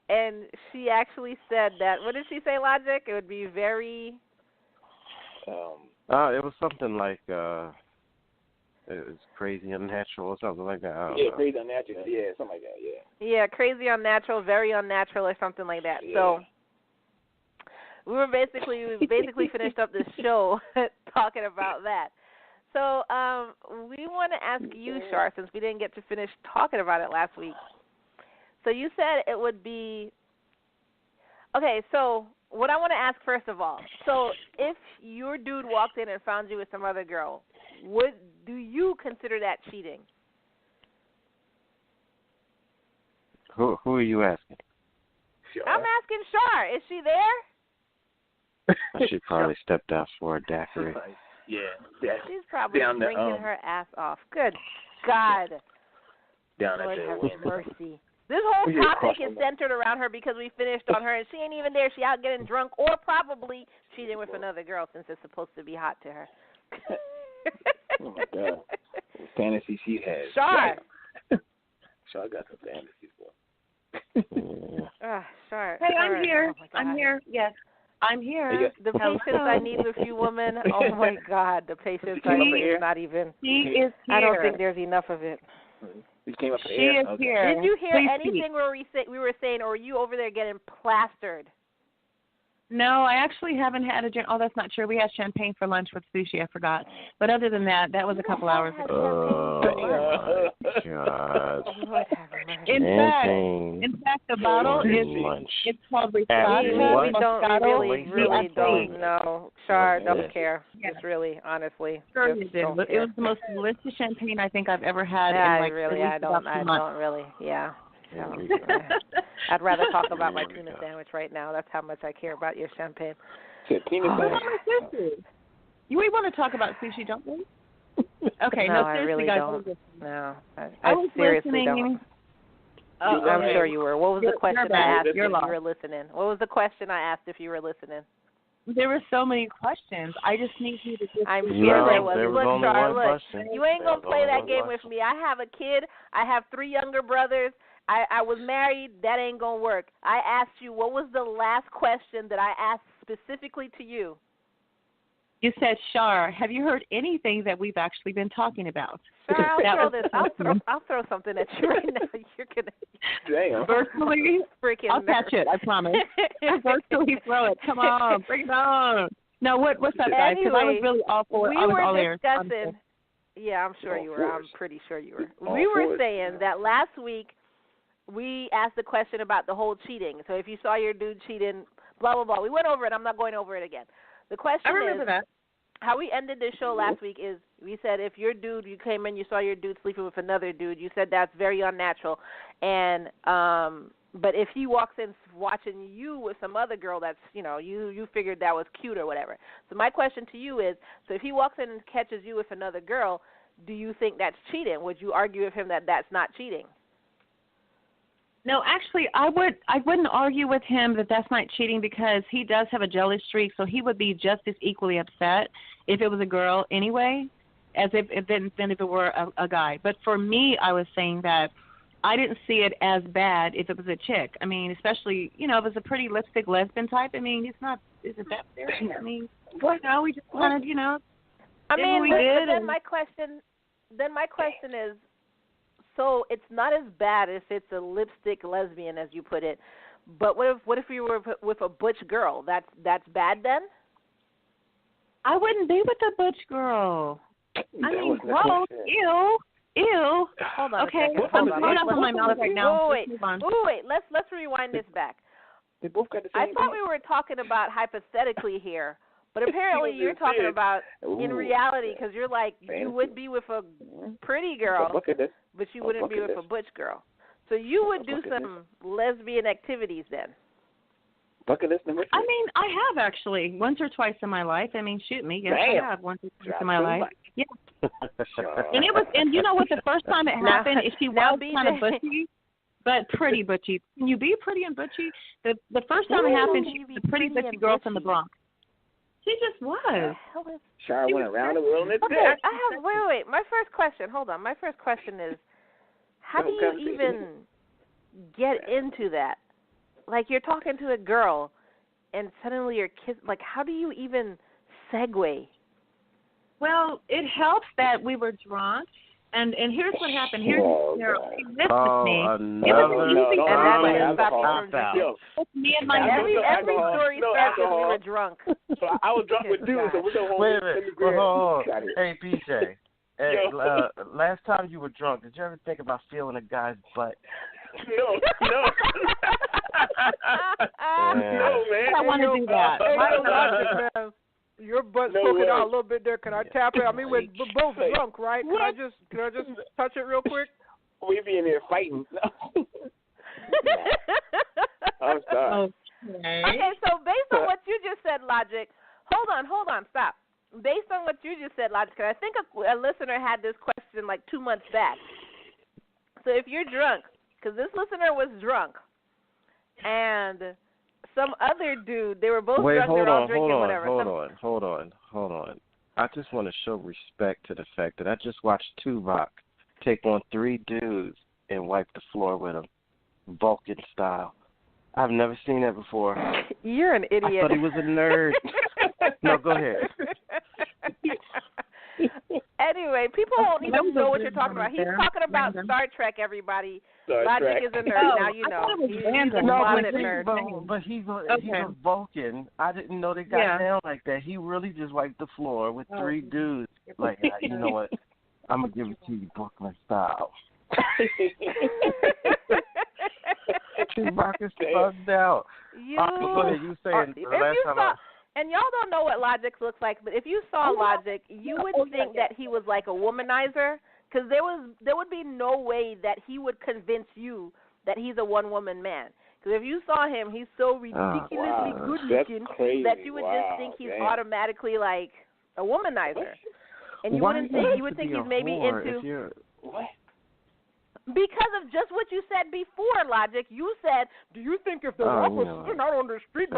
And she actually said that. What did she say, Logic? It would be very. It was something like it was crazy unnatural or something like that. Yeah, crazy unnatural. Yeah, something like that. Yeah. Yeah, crazy unnatural, very unnatural, or something like that. Yeah. So we basically finished up this show talking about that. So we want to ask you, Shar, since we didn't get to finish talking about it last week. So you said it would be okay. So what I want to ask first of all, so if your dude walked in and found you with some other girl, do you consider that cheating? Who are you asking? I'm asking Shar. Is she there? She probably stepped out for a daiquiri. Yeah. She's probably drinking her ass off. Good God. Down Lord at have the mercy. This whole topic is centered around her because we finished on her, and she ain't even there. She out getting drunk or probably cheating with another girl since it's supposed to be hot to her. Oh, my God. What fantasy she has. Shar. Shar got some fantasies for Shar. Hey, I'm here. Oh, I'm here. Yes, I'm here. The patience I need with you, woman. Oh, my God. The patience I need is not even. She is here. I don't think there's enough of it. You came up She is here. Did you hear Please anything we were saying, or were you over there getting plastered? No, I actually haven't had a drink. Oh, that's not true. We had champagne for lunch with sushi. I forgot. But other than that, that was a couple hours ago. Oh, my God. In fact, the bottle it's called Risotto. We don't know. Shar, don't care. Just really, honestly. Sure you did. It was the most delicious champagne I think I've ever had. Yeah, in I don't really. Yeah. So, I'd rather talk about my tuna sandwich right now. That's how much I care about your champagne. Tuna sandwich. We want to talk about sushi, don't we? Okay, no, seriously, I really guys. don't. No, I was seriously listening. don't. I'm sure you were. What was the question I asked if you lost. were listening? What was the question I asked if you were listening? There were so many questions. I just need you to just. I'm sure there was. Look, only Charlotte, one question. You ain't gonna play that game with me. I have a kid. I have 3 younger brothers. I was married. That ain't gonna work. I asked you, what was the last question that I asked specifically to you? You said, Shar, have you heard anything that we've actually been talking about? Shar, I'll throw something at you right now. You're gonna. Damn. Virtually, freaking. I'll catch it. I promise. Virtually throw it. Come on, bring it on. No, what's up, guys? Because I was really all for it. I was all there. Discussing. Yeah, I'm sure you were. I'm pretty sure you were. We were saying that last week. We asked the question about the whole cheating. So if you saw your dude cheating, blah, blah, blah. We went over it. I'm not going over it again. The question is, how we ended this show last week is we said if your dude, you came in, you saw your dude sleeping with another dude, you said that's very unnatural. And but if he walks in watching you with some other girl that's, you figured that was cute or whatever. So my question to you is, so if he walks in and catches you with another girl, do you think that's cheating? Would you argue with him that that's not cheating? No, actually, I wouldn't argue with him that that's not cheating because he does have a jealous streak, so he would be just as equally upset if it was a girl anyway, as if it were a guy. But for me, I was saying that I didn't see it as bad if it was a chick. I mean, especially, if it was a pretty lipstick lesbian type. I mean, is it that serious? I mean, we just wanted, I mean, we did. Then my question is, so it's not as bad if it's a lipstick lesbian, as you put it. But what if you were with a butch girl? That's bad then? I wouldn't be with a butch girl. I mean, gross, ew. Ew. Hold on Okay. a second. I'm throwing up in my mouth right now. Wait. Let's rewind this back. They both got the same I thought we were talking about hypothetically here, but apparently you're talking about in reality because you're like, you would be with a pretty girl, but you wouldn't be with a butch girl. So you would do some lesbian activities then. Bucket list number 3. I mean, I have actually once or twice in my life. I mean, shoot me. Yes, I have once or twice in my life. Yeah. And it was, and you know what? The first time it happened, she was kind of butchy, but pretty butchy. Can you be pretty and butchy? The first time it happened, she was a pretty butchy girl from the Bronx. She just was. Shara went around the world in a Okay, I have. Wait. My first question. Hold on. My first question is, how do you even get into that? Like, you're talking to a girl, and suddenly you're kissing. Like, how do you even segue? Well, it helps that we were drunk, and here's what happened. Here's she lived with me. It was easy for me and my every story starts when we were drunk. So I was drunk with dudes, so we're going to wait a minute. Hey, PJ. Hey, last time you were drunk, did you ever think about feeling a guy's butt? No. No, man. I want to do that. Man. Your butt's poking out a little bit there. Can I tap it? I mean, we're both drunk, right? Can I just touch it real quick? We be in here fighting. I'm sorry. Okay, so based on what you just said, Logic, hold on, stop. Based on what you just said, Logic, because I think a listener had this question like 2 months back. So if you're drunk, because this listener was drunk, and some other dude, they were both drunk, they were all drinking, whatever. Hold on. I just want to show respect to the fact that I just watched Tupac take on 3 dudes and wipe the floor with them, Vulcan style. I've never seen that before. You're an idiot. I thought he was a nerd. No, go ahead. Anyway, people don't even know what you're talking about. He's talking about Star Trek, everybody. Logic is a nerd. Now you know. He's a nerd. But he's a Vulcan. I didn't know they got down like that. He really just wiped the floor with 3 dudes. Like, you know what? I'm going to give it to you Brooklyn style. Tupac is bugged out. Go ahead. You saying the last time and y'all don't know what Logic looks like, but if you saw Logic, you would think that he was like a womanizer, because there would be no way that he would convince you that he's a one-woman man. Because if you saw him, he's so ridiculously good-looking that you would just think he's automatically like a womanizer, and you wouldn't think he's maybe into. What? Because of just what you said before, Logic. You said, do you think if the rock was sitting out on the street,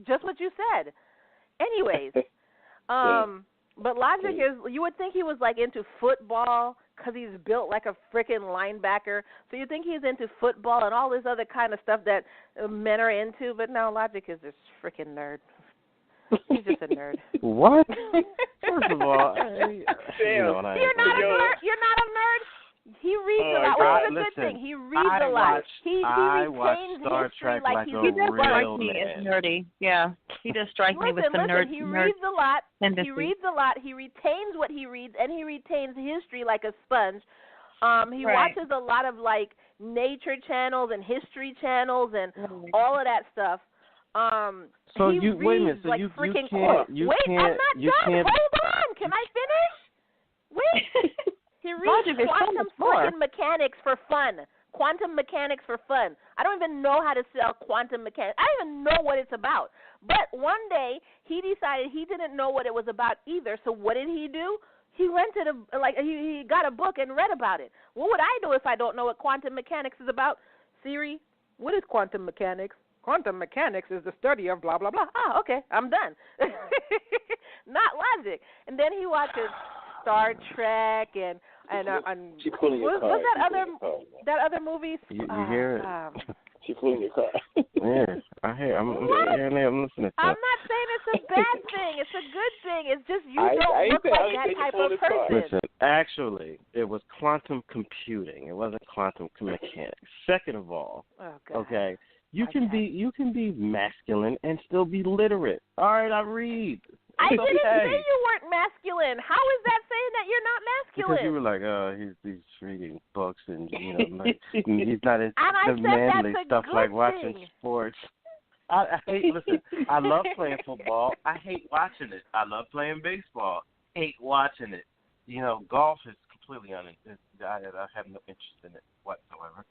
just what you said. Anyways, but Logic is, you would think he was like into football because he's built like a freaking linebacker. So you think he's into football and all this other kind of stuff that men are into, but no, Logic is this freaking nerd. He's just a nerd. What? First of all, you're not a nerd. You're not a nerd. He reads a lot. Which is a good thing. He reads a lot. He retains Star history Trek like he does real me man. as nerdy. Yeah, he does strike me with some nerd. He reads a lot. Tendency. He reads a lot. He retains what he reads, and he retains history like a sponge. He watches a lot of like nature channels and history channels and all of that stuff. So he you reads, wait a minute. So like, you freaking can't. I'm not done. Hold on. Can I finish? Wait. He reads quantum freaking mechanics for fun. Quantum mechanics for fun. I don't even know how to sell quantum mechanics. I don't even know what it's about. But one day he decided he didn't know what it was about either. So what did he do? He rented he got a book and read about it. What would I do if I don't know what quantum mechanics is about? Siri, what is quantum mechanics? Quantum mechanics is the study of blah, blah, blah. Ah, okay, I'm done. Not Logic. And then he watches Star Trek and She's pulling your car. What's that other movie? You hear it? She's pulling your car. Yeah, I hear. I'm listening. I'm not saying it's a bad thing. It's a good thing. It's just you don't look like that type of person. Listen, actually, it was quantum computing. It wasn't quantum mechanics. Second of all, okay, you can be masculine and still be literate. All right, I read. I didn't say you weren't masculine. How is that saying that you're not masculine? Because you were like, he's reading books and like, he's not into and the manly stuff like thing. watching sports. I hate. Listen, I love playing football. I hate watching it. I love playing baseball. Hate watching it. Golf is completely uninteresting. I have no interest in it whatsoever.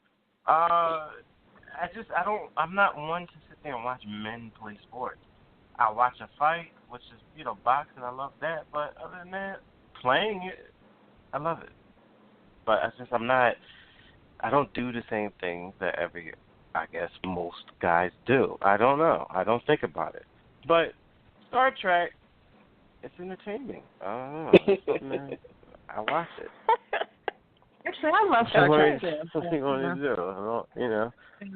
I'm not one to sit there and watch men play sports. I watch a fight, which is, boxing. I love that. But other than that, playing it, I love it. But I don't do the same things that I guess most guys do. I don't know. I don't think about it. But Star Trek, it's entertaining. I don't know. I watch it. Actually, I love Star Trek. That's what you want to do.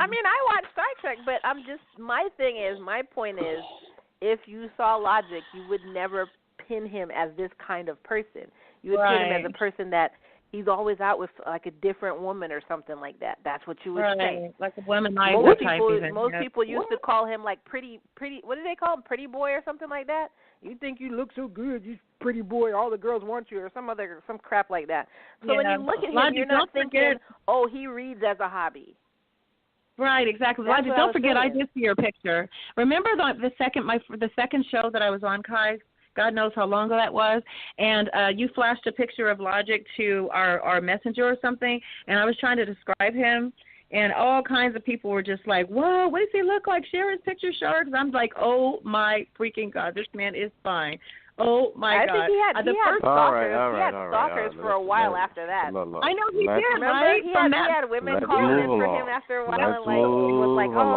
I mean, I watch Star Trek, but my point is, if you saw Logic, you would never pin him as this kind of person. You would pin him as a person that he's always out with like a different woman or something like that. That's what you would think. Like a womanizer type. Most people used to call him like pretty. What do they call him? Pretty boy or something like that. You think you look so good, you pretty boy. All the girls want you, or some crap like that. So when you look at him, you're not thinking, oh, he reads as a hobby. Right, exactly. Don't forget, I did see your picture. Remember the second show that I was on, Kai? God knows how long ago that was. And you flashed a picture of Logic to our messenger or something, and I was trying to describe him, and all kinds of people were just like, whoa, what does he look like? Share his picture, Shar. Because I'm like, oh, my freaking God, this man is fine. Oh, my God. I think he had stalkers. He had stalkers for a while after that. I know he did, remember, right? He had women calling in for him after a while, and he was like, oh,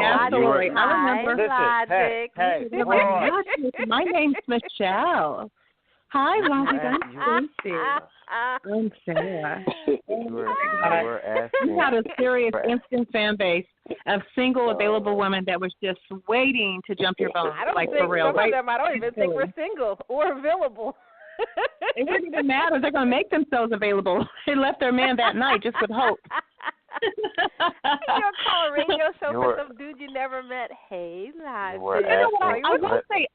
Logic. Hey, my name's Michelle. Hi, Logic. I'm Stacey. I'm Sarah. You had a serious instant fan base of single available women that was just waiting to jump your bones, for real. Some of them I don't even think were single or available. It wouldn't even matter. They're going to make themselves available. They left their man that night just with hope. You'll call a radio show for some dude you never met. Hey, Logic. I will say,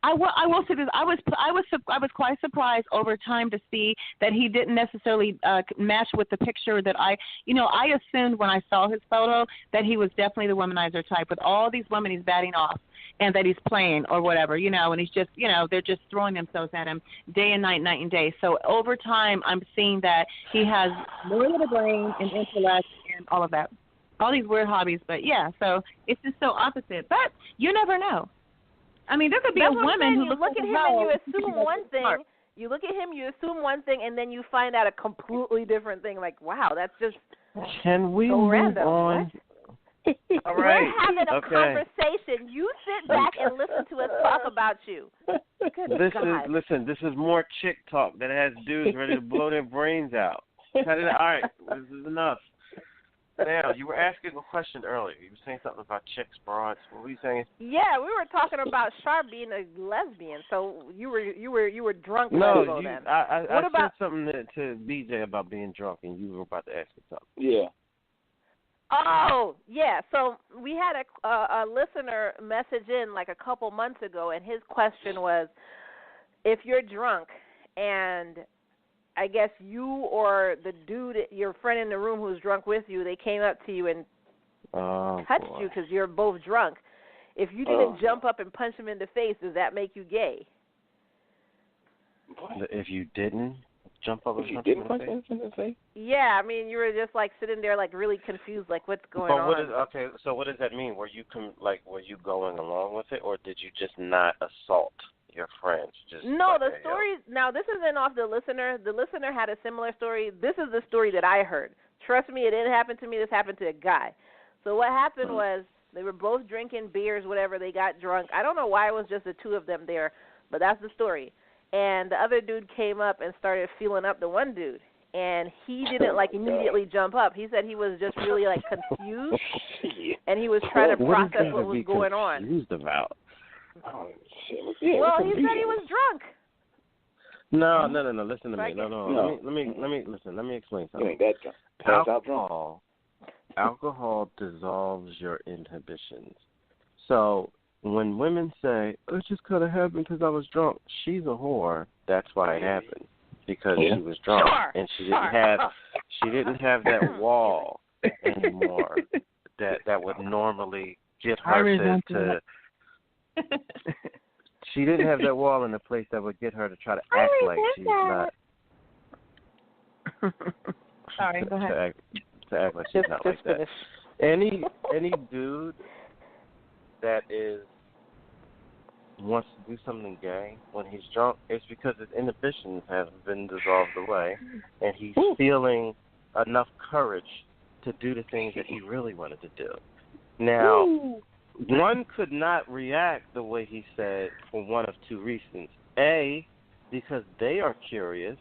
I will say this. I was quite surprised over time to see that he didn't necessarily match with the picture that I assumed when I saw his photo that he was definitely the womanizer type with all these women he's batting off and that he's playing or whatever, and he's just, they're just throwing themselves at him day and night and day. So over time, I'm seeing that he has more of the brain and intellect and all of that, all these weird hobbies. But yeah, so it's just so opposite. But you never know. I mean, there could be a woman who looks at him and you assume one thing. You look at him, you assume one thing, and then you find out a completely different thing. Like, wow, that's just Can we so move random. on? All right. We're having a conversation. You sit back and listen to us talk about you. This is more chick talk that has dudes ready to blow their brains out. Cut it out. All right, this is enough. Now, you were asking a question earlier. You were saying something about chicks, broads. What were you saying? Yeah, we were talking about Shar being a lesbian. So you were drunk. No, then. I said something to BJ about being drunk, and you were about to ask me something. Yeah. Oh, yeah. So we had a listener message in like a couple months ago, and his question was, if you're drunk and I guess you or the dude, your friend in the room who's drunk with you, they came up to you and touched you because you're both drunk. If you didn't jump up and punch him in the face, does that make you gay? If you didn't jump up and punch him in the face? Yeah, I mean, you were just like sitting there like really confused, like what's going on. So what does that mean? Were you going along with it, or did you just not assault your friends? The story. Now, this isn't off the listener. The listener had a similar story. This is the story that I heard. Trust me, it didn't happen to me. This happened to a guy. So what happened was they were both drinking beers, whatever. They got drunk. I don't know why it was just the two of them there, but that's the story. And the other dude came up and started feeling up the one dude. And he didn't immediately jump up. He said he was just really confused, and he was trying to process what was going on. Confused about? Oh, shit. Well, he said he was drunk. No. Listen to me. No. Let me explain something. You ain't that drunk. Alcohol dissolves your inhibitions. So when women say, it just could have happened because I was drunk, she's a whore. That's why it happened, because she was drunk. Sure. And she didn't have that wall anymore that would normally get her to she didn't have that wall in the place that would get her to try to act like she's not. Sorry, go ahead. To act like she's not like that. Any dude that wants to do something gay when he's drunk, it's because his inhibitions have been dissolved away, and he's feeling enough courage to do the things that he really wanted to do. Now, one could not react the way he said for one of two reasons. A, because they are curious,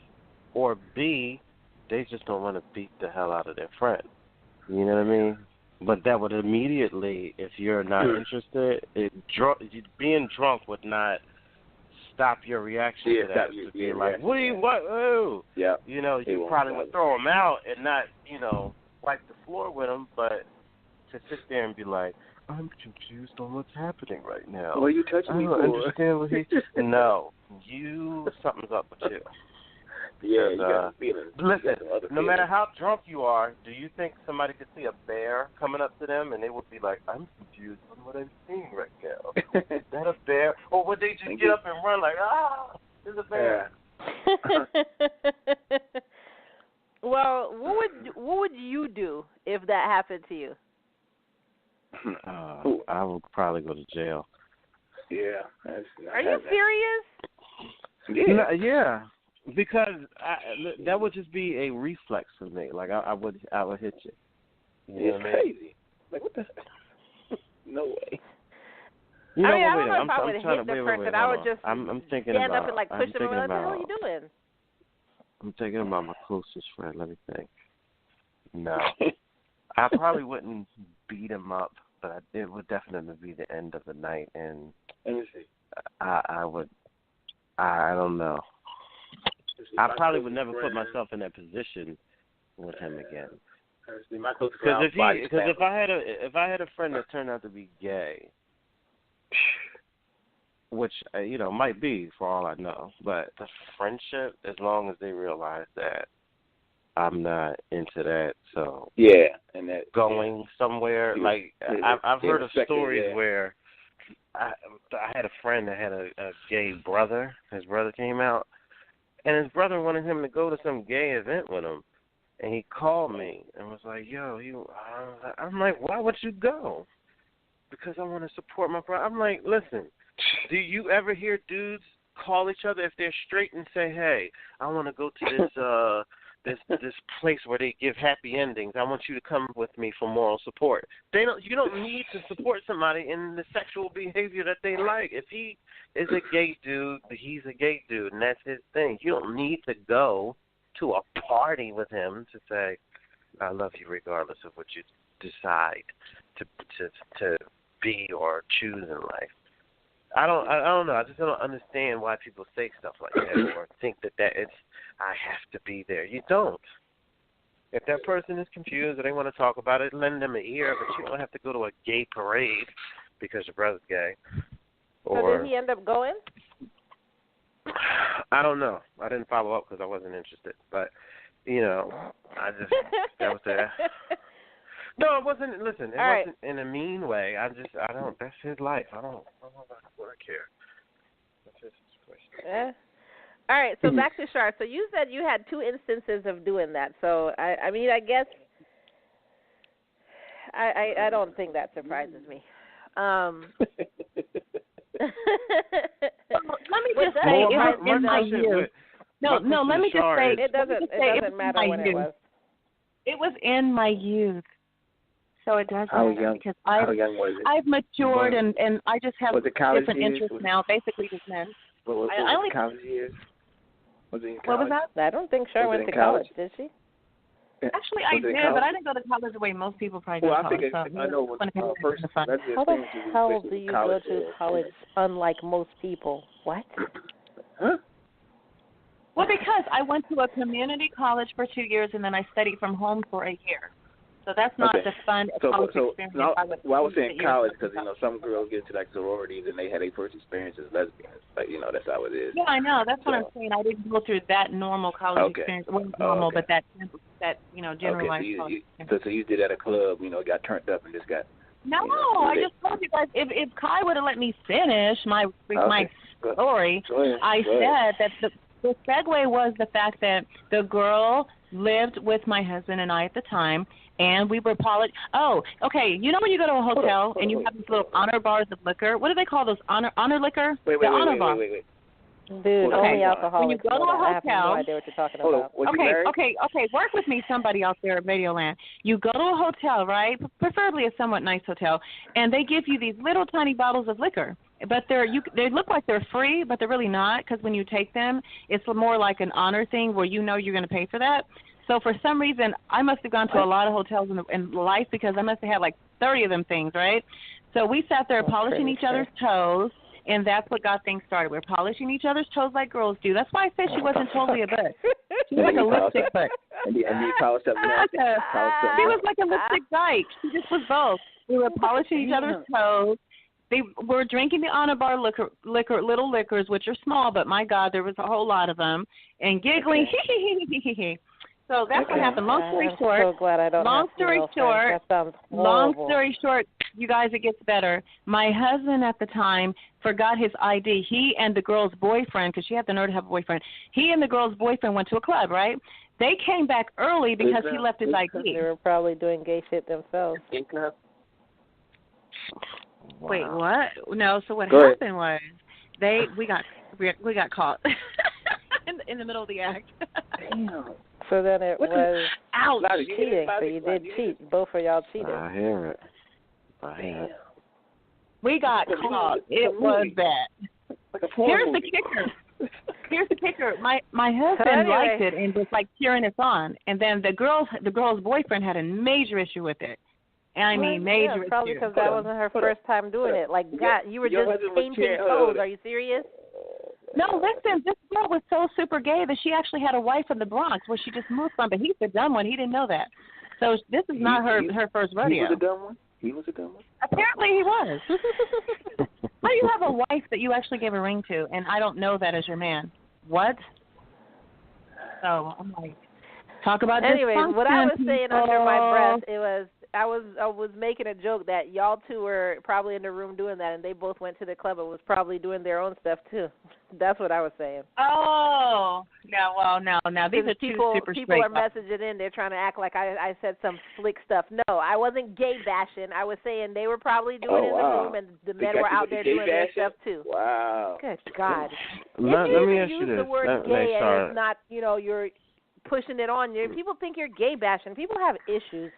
or B, they just don't want to beat the hell out of their friend. You know what I mean? But that would immediately, if you're not interested, being drunk would not stop your reaction to that. To be like, what? Oh. Yeah. You know, you probably would throw him out and not, wipe the floor with him, but to sit there and be like, I'm confused on what's happening right now. Well, you touching me for? I don't understand what he... No. Something's up with you. Yeah, you got feelings. Listen, no matter how drunk you are, do you think somebody could see a bear coming up to them and they would be like, I'm confused on what I'm seeing right now. Is that a bear? Or would they just get up and run like, there's a bear? Yeah. Well, what would you do if that happened to you? I would probably go to jail. Yeah. Are you serious? Yeah. Because that would just be a reflex for me. Like I would hit you. It's crazy. Like what the? No way. I don't know if I would hit the person. I would just I'm thinking stand about, up and like push them around. What the hell are you doing? I'm thinking about my closest friend. Let me think. No, I probably wouldn't beat him up, but it would definitely be the end of the night. And let me see. I would. I don't know. I probably would never put myself in that position with him again. Because if I had a friend that turned out to be gay, which might be for all I know, but the friendship, as long as they realize that I'm not into that, so and that going somewhere I've heard of stories where I had a friend that had a gay brother. His brother came out. And his brother wanted him to go to some gay event with him. And he called me and was like, I'm like, why would you go? Because I want to support my brother. I'm like, listen, do you ever hear dudes call each other if they're straight and say, hey, I want to go to this place where they give happy endings. I want you to come with me for moral support. You don't need to support somebody in the sexual behavior that they like. If he is a gay dude, he's a gay dude, and that's his thing. You don't need to go to a party with him to say, I love you regardless of what you decide to be or choose in life. I don't know. I just don't understand why people say stuff like that or think that it's I have to be there. You don't. If that person is confused or they want to talk about it, lend them an ear, but you don't have to go to a gay parade because your brother's gay. So did he end up going? I don't know. I didn't follow up because I wasn't interested. But, I just, that was that. No, it wasn't. Listen, it wasn't in a mean way. I don't. That's his life. I don't care. That's his situation. All right. So back to Shar. So you said you had 2 instances of doing that. So I mean, I guess I don't think that surprises me. Let me just say, it was in my youth. No. Let me just say, it doesn't matter when it was. It was in my youth. So it doesn't matter because how young was it? I've matured and I just have different interests now, basically just men. What was it college years? Was it in college? What was that? I don't think Shar went to college, did she? Actually, I did, but I didn't go to college the way most people probably go to college. I know when first. How the hell do you go to college unlike most people? What? Huh? Well, because I went to a community college for 2 years and then I studied from home for a year. So that's not the fun college experience. I was saying college because, some girls get into, like, sororities and they had their first experience as lesbians. Like, that's how it is. Yeah, I know. That's what I'm saying. I didn't go through that normal college experience. It wasn't normal, but that generalized college experience. So you did at a club, got turned up and just got... No, I just told you guys, if Kai would have let me finish my story, I said that the segue was the fact that the girl lived with my husband and I at the time, and we were Oh, okay. You know when you go to a hotel and you have these little honor bars of liquor? What do they call those? Honor liquor? Wait. Dude, only alcoholics. When you go to a hotel, I have no idea what you're talking about. Okay. Work with me, somebody out there at Radioland. You go to a hotel, right? Preferably a somewhat nice hotel, and they give you these little tiny bottles of liquor. But they look like they're free, but they're really not, because when you take them, it's more like an honor thing where you're going to pay for that. So for some reason, I must have gone to a lot of hotels in life because I must have had like 30 of them things, right? So we sat there polishing each other's toes. And that's what got things started. We're polishing each other's toes like girls do. That's why I said she wasn't totally a butt. She was like a lipstick butt. And you polished up. She was like a lipstick dyke. She just was both. We were polishing each other's toes. They were drinking the Honor Bar little liquors, which are small, but my God, there was a whole lot of them, and giggling. So that's what happened. Long story short. I'm so glad I don't long story short. That sounds horrible. Long story short, you guys, it gets better. My husband at the time forgot his ID. He and the girl's boyfriend, because she had the nerve to have a boyfriend, he and the girl's boyfriend went to a club, right? They came back early because he left his ID. They were probably doing gay shit themselves. Wow. Wait, what? No, so what happened was we got caught in the middle of the act. Damn. So then it was cheating. So you did cheat. Both of y'all cheated. I hear it. We got caught. It was bad. Here's the kicker. My husband liked it and was like cheering us on. And then the girl's boyfriend had a major issue with it. And I mean, major issue. Probably because that wasn't her first time doing it. Like, God, you were just painting toes. Are you serious? No, listen, this girl was so super gay that she actually had a wife in the Bronx where she just moved from, but he's the dumb one. He didn't know that. So this is not her first rodeo. He was a dumb one? He was a dumb one? Apparently he was. How do you have a wife that you actually gave a ring to, and I don't know that as your man? What? So I'm like, talk about this. Anyways, what I was saying under my breath, I was making a joke that y'all two were probably in the room doing that, and they both went to the club and was probably doing their own stuff too. That's what I was saying. Oh, no, well, no. These are people super people straight. Are messaging in. They're trying to act like I said some slick stuff. No, I wasn't gay bashing. I was saying they were probably doing it in the room, and the men were out there doing their stuff too. Wow. Good God. Let me ask you use this. the word gay and it's not, you're pushing it on you. People think you're gay bashing. People have issues.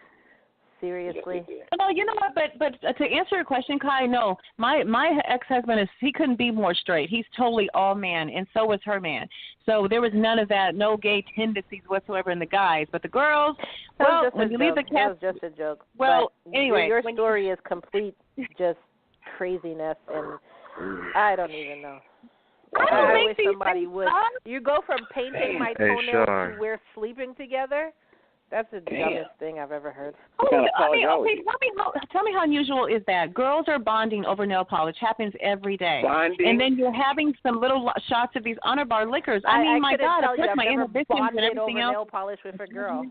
Seriously. No, you know what? But to answer your question, Kai, no. My ex-husband he couldn't be more straight. He's totally all man, and so was her man. So there was none of that, no gay tendencies whatsoever in the guys. But the girls, when you leave the cast, that was just a joke. Well, but anyway, your story is complete, just craziness, and I don't even know. I wish somebody would. You go from painting my toenails to we're sleeping together. That's the dumbest thing I've ever heard. Tell me how unusual is that? Girls are bonding over nail polish. Happens every day. Bonding? And then you're having some little shots of these Honor Bar liquors. I mean, my God, it puts my inhibitions and everything else. Nail polish with a girl.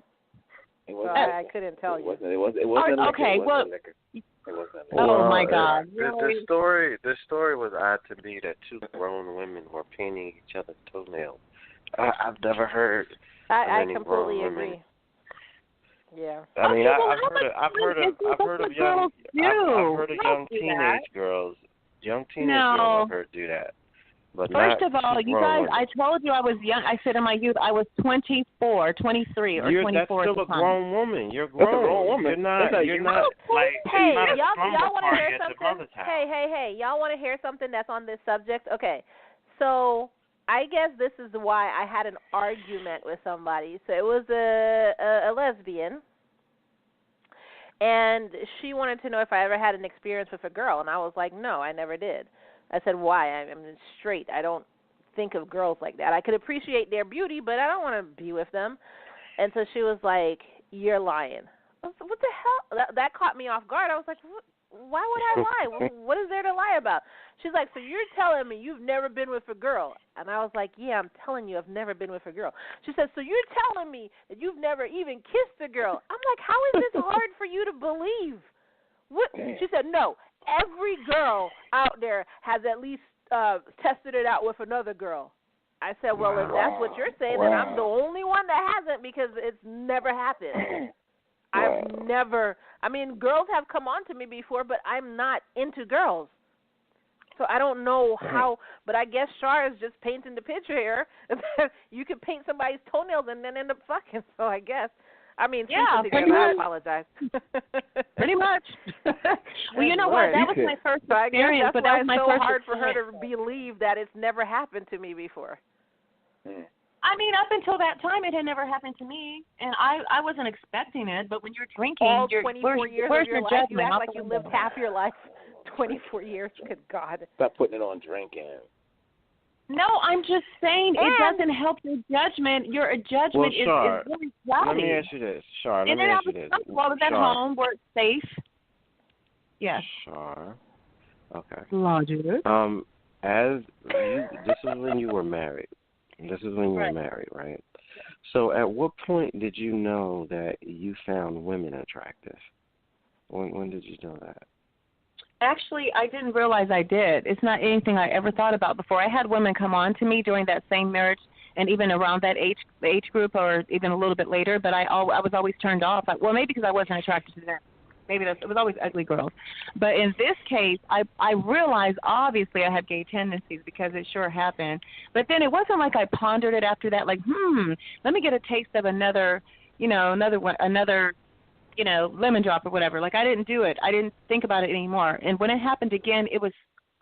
I couldn't tell you. It wasn't okay, liquor. Oh my God! The story was odd to me that two grown women were painting each other's toenails. I've never heard. I completely agree. Yeah. I mean, I've heard of young teenage girls. Young teenage girls I've heard do that. But first of all, you guys, I told you I was young. I said in my youth I was 24, 23, or 24 That's still a grown woman. You're grown. That's a grown woman. You're not like. Hey, y'all want to hear something? Hey, y'all want to hear something that's on this subject? Okay, so I guess this is why I had an argument with somebody. So it was a lesbian, and she wanted to know if I ever had an experience with a girl, and I was like, no, I never did. I said, why? I'm straight. I don't think of girls like that. I could appreciate their beauty, but I don't want to be with them. And so she was like, you're lying. What the hell? That caught me off guard. I was like, why would I lie? What is there to lie about? She's like, so you're telling me you've never been with a girl? And I was like, yeah, I'm telling you I've never been with a girl. She said, so you're telling me that you've never even kissed a girl? I'm like, how is this hard for you to believe? What? She said, no, every girl out there has at least tested it out with another girl. I said, well, if that's what you're saying, then I'm the only one that hasn't because it's never happened. I've never, girls have come on to me before, but I'm not into girls. So I don't know how, but I guess Shar is just painting the picture here. You can paint somebody's toenails and then end up fucking, so I guess. Yeah, I apologize. Pretty much. Well, you know what? That was my first experience, but that was my so first hard for her to believe that it's never happened to me before. Up until that time, it had never happened to me, and I wasn't expecting it. But when you're drinking, all 24 years where's of your life, judgment? you act like you lived half your life. 24 years, good God. Stop putting it on drinking. No, I'm just saying it doesn't help your judgment. Your judgment is really cloudy. Let me ask you this, Shar. Let me ask you this. Well, I was at home where it's safe. Yes. Shar. Okay. Logic. This is when you were married. This is when you were married, right? So at what point did you know that you found women attractive? When did you know that? Actually, I didn't realize I did. It's not anything I ever thought about before. I had women come on to me during that same marriage and even around that age group or even a little bit later, but I was always turned off. Well, maybe because I wasn't attracted to them. Maybe it was always ugly girls. But in this case, I realized obviously I had gay tendencies because it sure happened. But then it wasn't like I pondered it after that, like, let me get a taste of another lemon drop or whatever. Like, I didn't do it. I didn't think about it anymore. And when it happened again, it was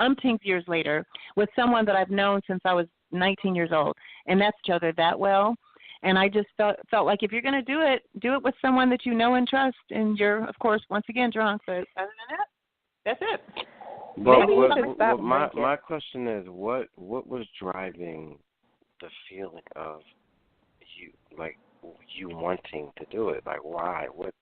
umpteen years later with someone that I've known since I was 19 years old. And that's each other that well. And I just felt like if you're going to do it with someone that you know and trust. And you're, of course, once again, drunk. But other than that, that's it. But my question is, what was driving the feeling of you wanting to do it? Like, why? What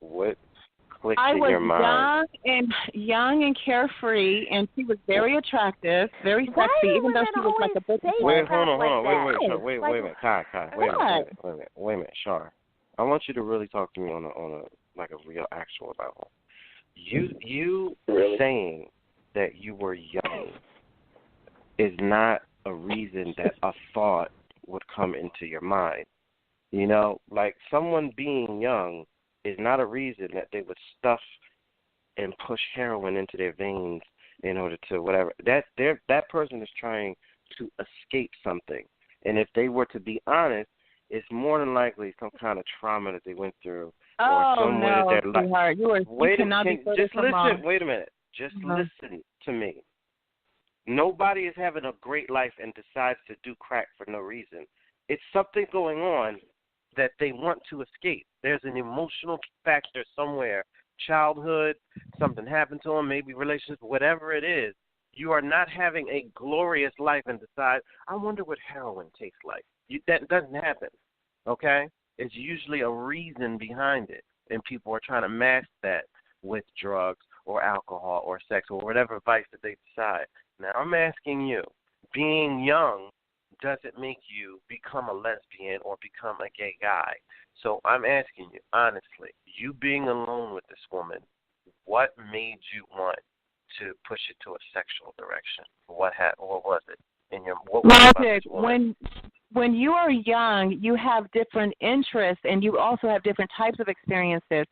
clicked in your mind? I was young and carefree, and she was very attractive, very sexy, even though she was like a big. Wait, hold on. Wait a minute, Kai. Wait a minute, Shar. I want you to really talk to me on a real actual level. You saying that you were young is not a reason that a thought would come into your mind. You know, like someone being young is not a reason that they would stuff and push heroin into their veins in order to whatever. That person is trying to escape something. And if they were to be honest, it's more than likely some kind of trauma that they went through. Or some way that their life. Wait a minute. Just listen to me. Nobody is having a great life and decides to do crack for no reason. It's something going on that they want to escape. There's an emotional factor somewhere. Childhood, something happened to them, maybe relationships, whatever it is. You are not having a glorious life and decide, I wonder what heroin tastes like. That doesn't happen, okay? It's usually a reason behind it, and people are trying to mask that with drugs or alcohol or sex or whatever vice that they decide. Now, I'm asking you, being young doesn't make you become a lesbian or become a gay guy. So I'm asking you, honestly, you being alone with this woman, what made you want to push it to a sexual direction? What was it? Logic, when you are young, you have different interests and you also have different types of experiences.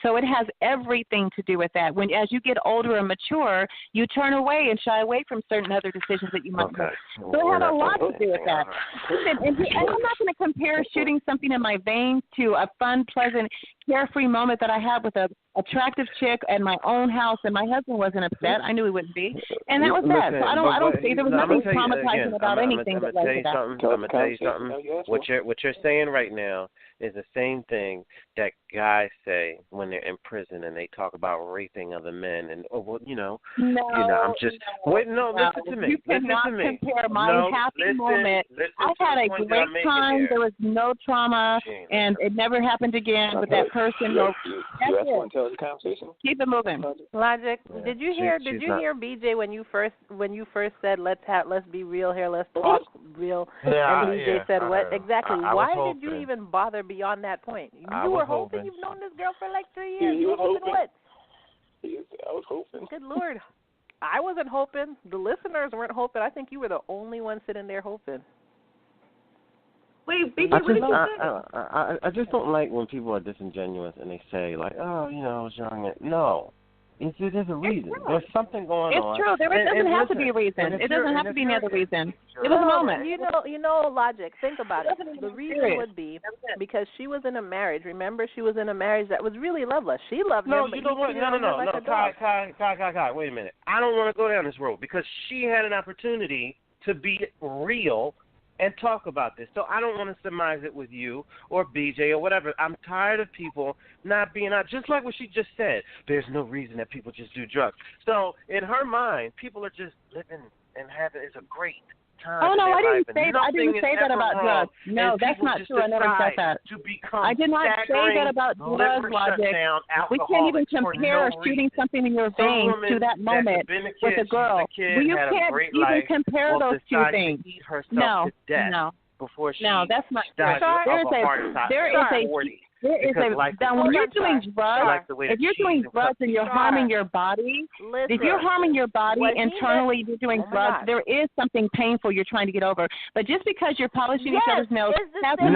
So it has everything to do with that. As you get older and mature, you turn away and shy away from certain other decisions that you might make. So it had a lot to do with that. And I'm not going to compare shooting something in my veins to a fun, pleasant, carefree moment that I had with a attractive chick at my own house, and my husband wasn't upset. I knew he wouldn't be, and that was that. So I don't see there was nothing traumatizing about anything that led to that. I'm gonna tell you something. What you're saying right now is the same thing that guys say when they're in prison and they talk about raping other men and No, I'm just wait. No, listen to me. You cannot compare my happy moment. I had a great time. There was no trauma, and it never happened again with that person. You asked for intelligent conversation. Keep it moving. Logic. Did you hear BJ when you first said let's be real here, let's talk real? Yeah, and BJ said what exactly? Why hoping. did you even bother beyond that point? You were hoping. You've known this girl for like 3 years. You were hoping what? I was hoping. Good Lord. I wasn't hoping. The listeners weren't hoping. I think you were the only one sitting there hoping. Wait, BJ, what did you say? I just don't like when people are disingenuous and they say, like, oh, I was young. No. There's a reason. There's something going on. It's true. There doesn't have to be a reason. It doesn't have to be another reason. It was a moment. You know, Logic. Think about it. The reason would be because she was in a marriage. Remember, she was in a marriage that was really loveless. She loved him. No, you know what? No. Kai. Wait a minute. I don't want to go down this road because she had an opportunity to be real and talk about this. So I don't want to surmise it with you or BJ or whatever. I'm tired of people not being out. Just like what she just said, there's no reason that people just do drugs. So in her mind, people are just living and having, it's a great time. Oh, no, I didn't say that about wrong. drugs. No, that's not true. I never said that. I did not say that about drugs, Logic. We can't even compare shooting something in your veins to that moment with a girl. You can't even compare those two things. No, that's not true. When you're doing drugs, if you're doing drugs and you're harming your body, if you're harming your body internally, you're doing drugs, there is something painful you're trying to get over. But just because you're polishing each other's nails, and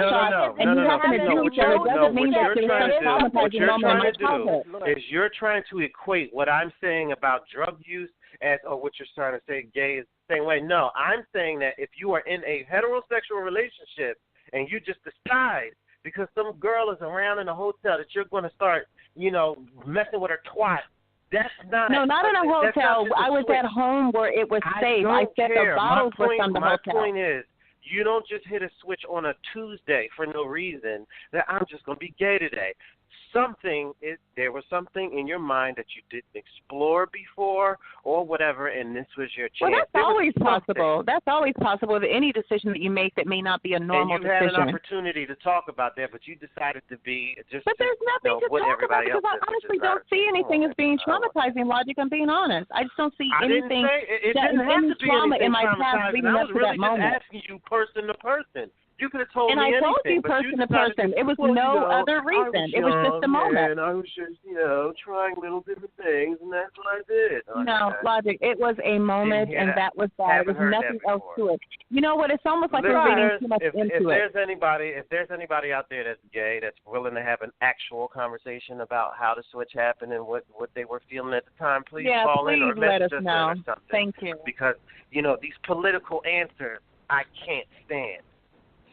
you happen to do each other, doesn't mean that there's some traumatizing moment in my childhood. You're trying to equate what I'm saying about drug use as, what you're trying to say, gay is the same way. No, I'm saying that if you are in a heterosexual relationship and you just decide because some girl is around in a hotel that you're going to start, messing with her twat. That's not. No, not in a hotel. I was at home where it was safe. I set the bottles with some the hotel. My point is, you don't just hit a switch on a Tuesday for no reason that I'm just going to be gay today. There was something in your mind that you didn't explore before or whatever, and this was your chance. Well, that's always possible. That's always possible with any decision that you make that may not be a normal decision. And you had an opportunity to talk about that, but you decided to be just. But there's nothing to talk about because I honestly don't see anything as being traumatizing, Logic. I'm being honest. I just don't see anything any trauma in my past leading up to that moment. I was really just asking you person to person. You could have told me anything. And I told you person to person. It was no other reason. It was just a moment. And I was just, trying little different things, and that's what I did. No, Logic. It was a moment, and that was that. There was nothing else to it. You know what? It's almost like we're reading too much into it. If there's anybody out there that's gay that's willing to have an actual conversation about how the switch happened and what they were feeling at the time, please call in or let us know. Or something. Thank you. Because, these political answers I can't stand.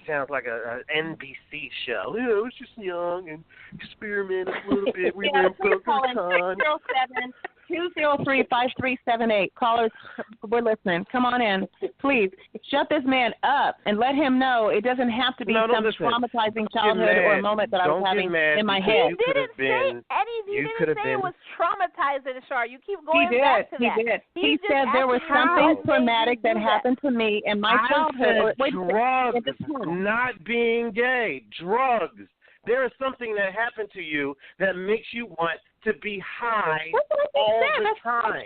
Sounds like a NBC show. I was just young and experimented a little bit. We were in Brooklyn. 203-5378. Callers, we're listening. Come on in. Please, shut this man up and let him know it doesn't have to be some traumatizing childhood or moment that I was having in my head. You didn't say it was traumatizing, Shar. You keep going back to that. He said there was something traumatic that happened to me in my childhood. Drugs, not being gay. Drugs. There is something that happened to you that makes you want to be high all the time.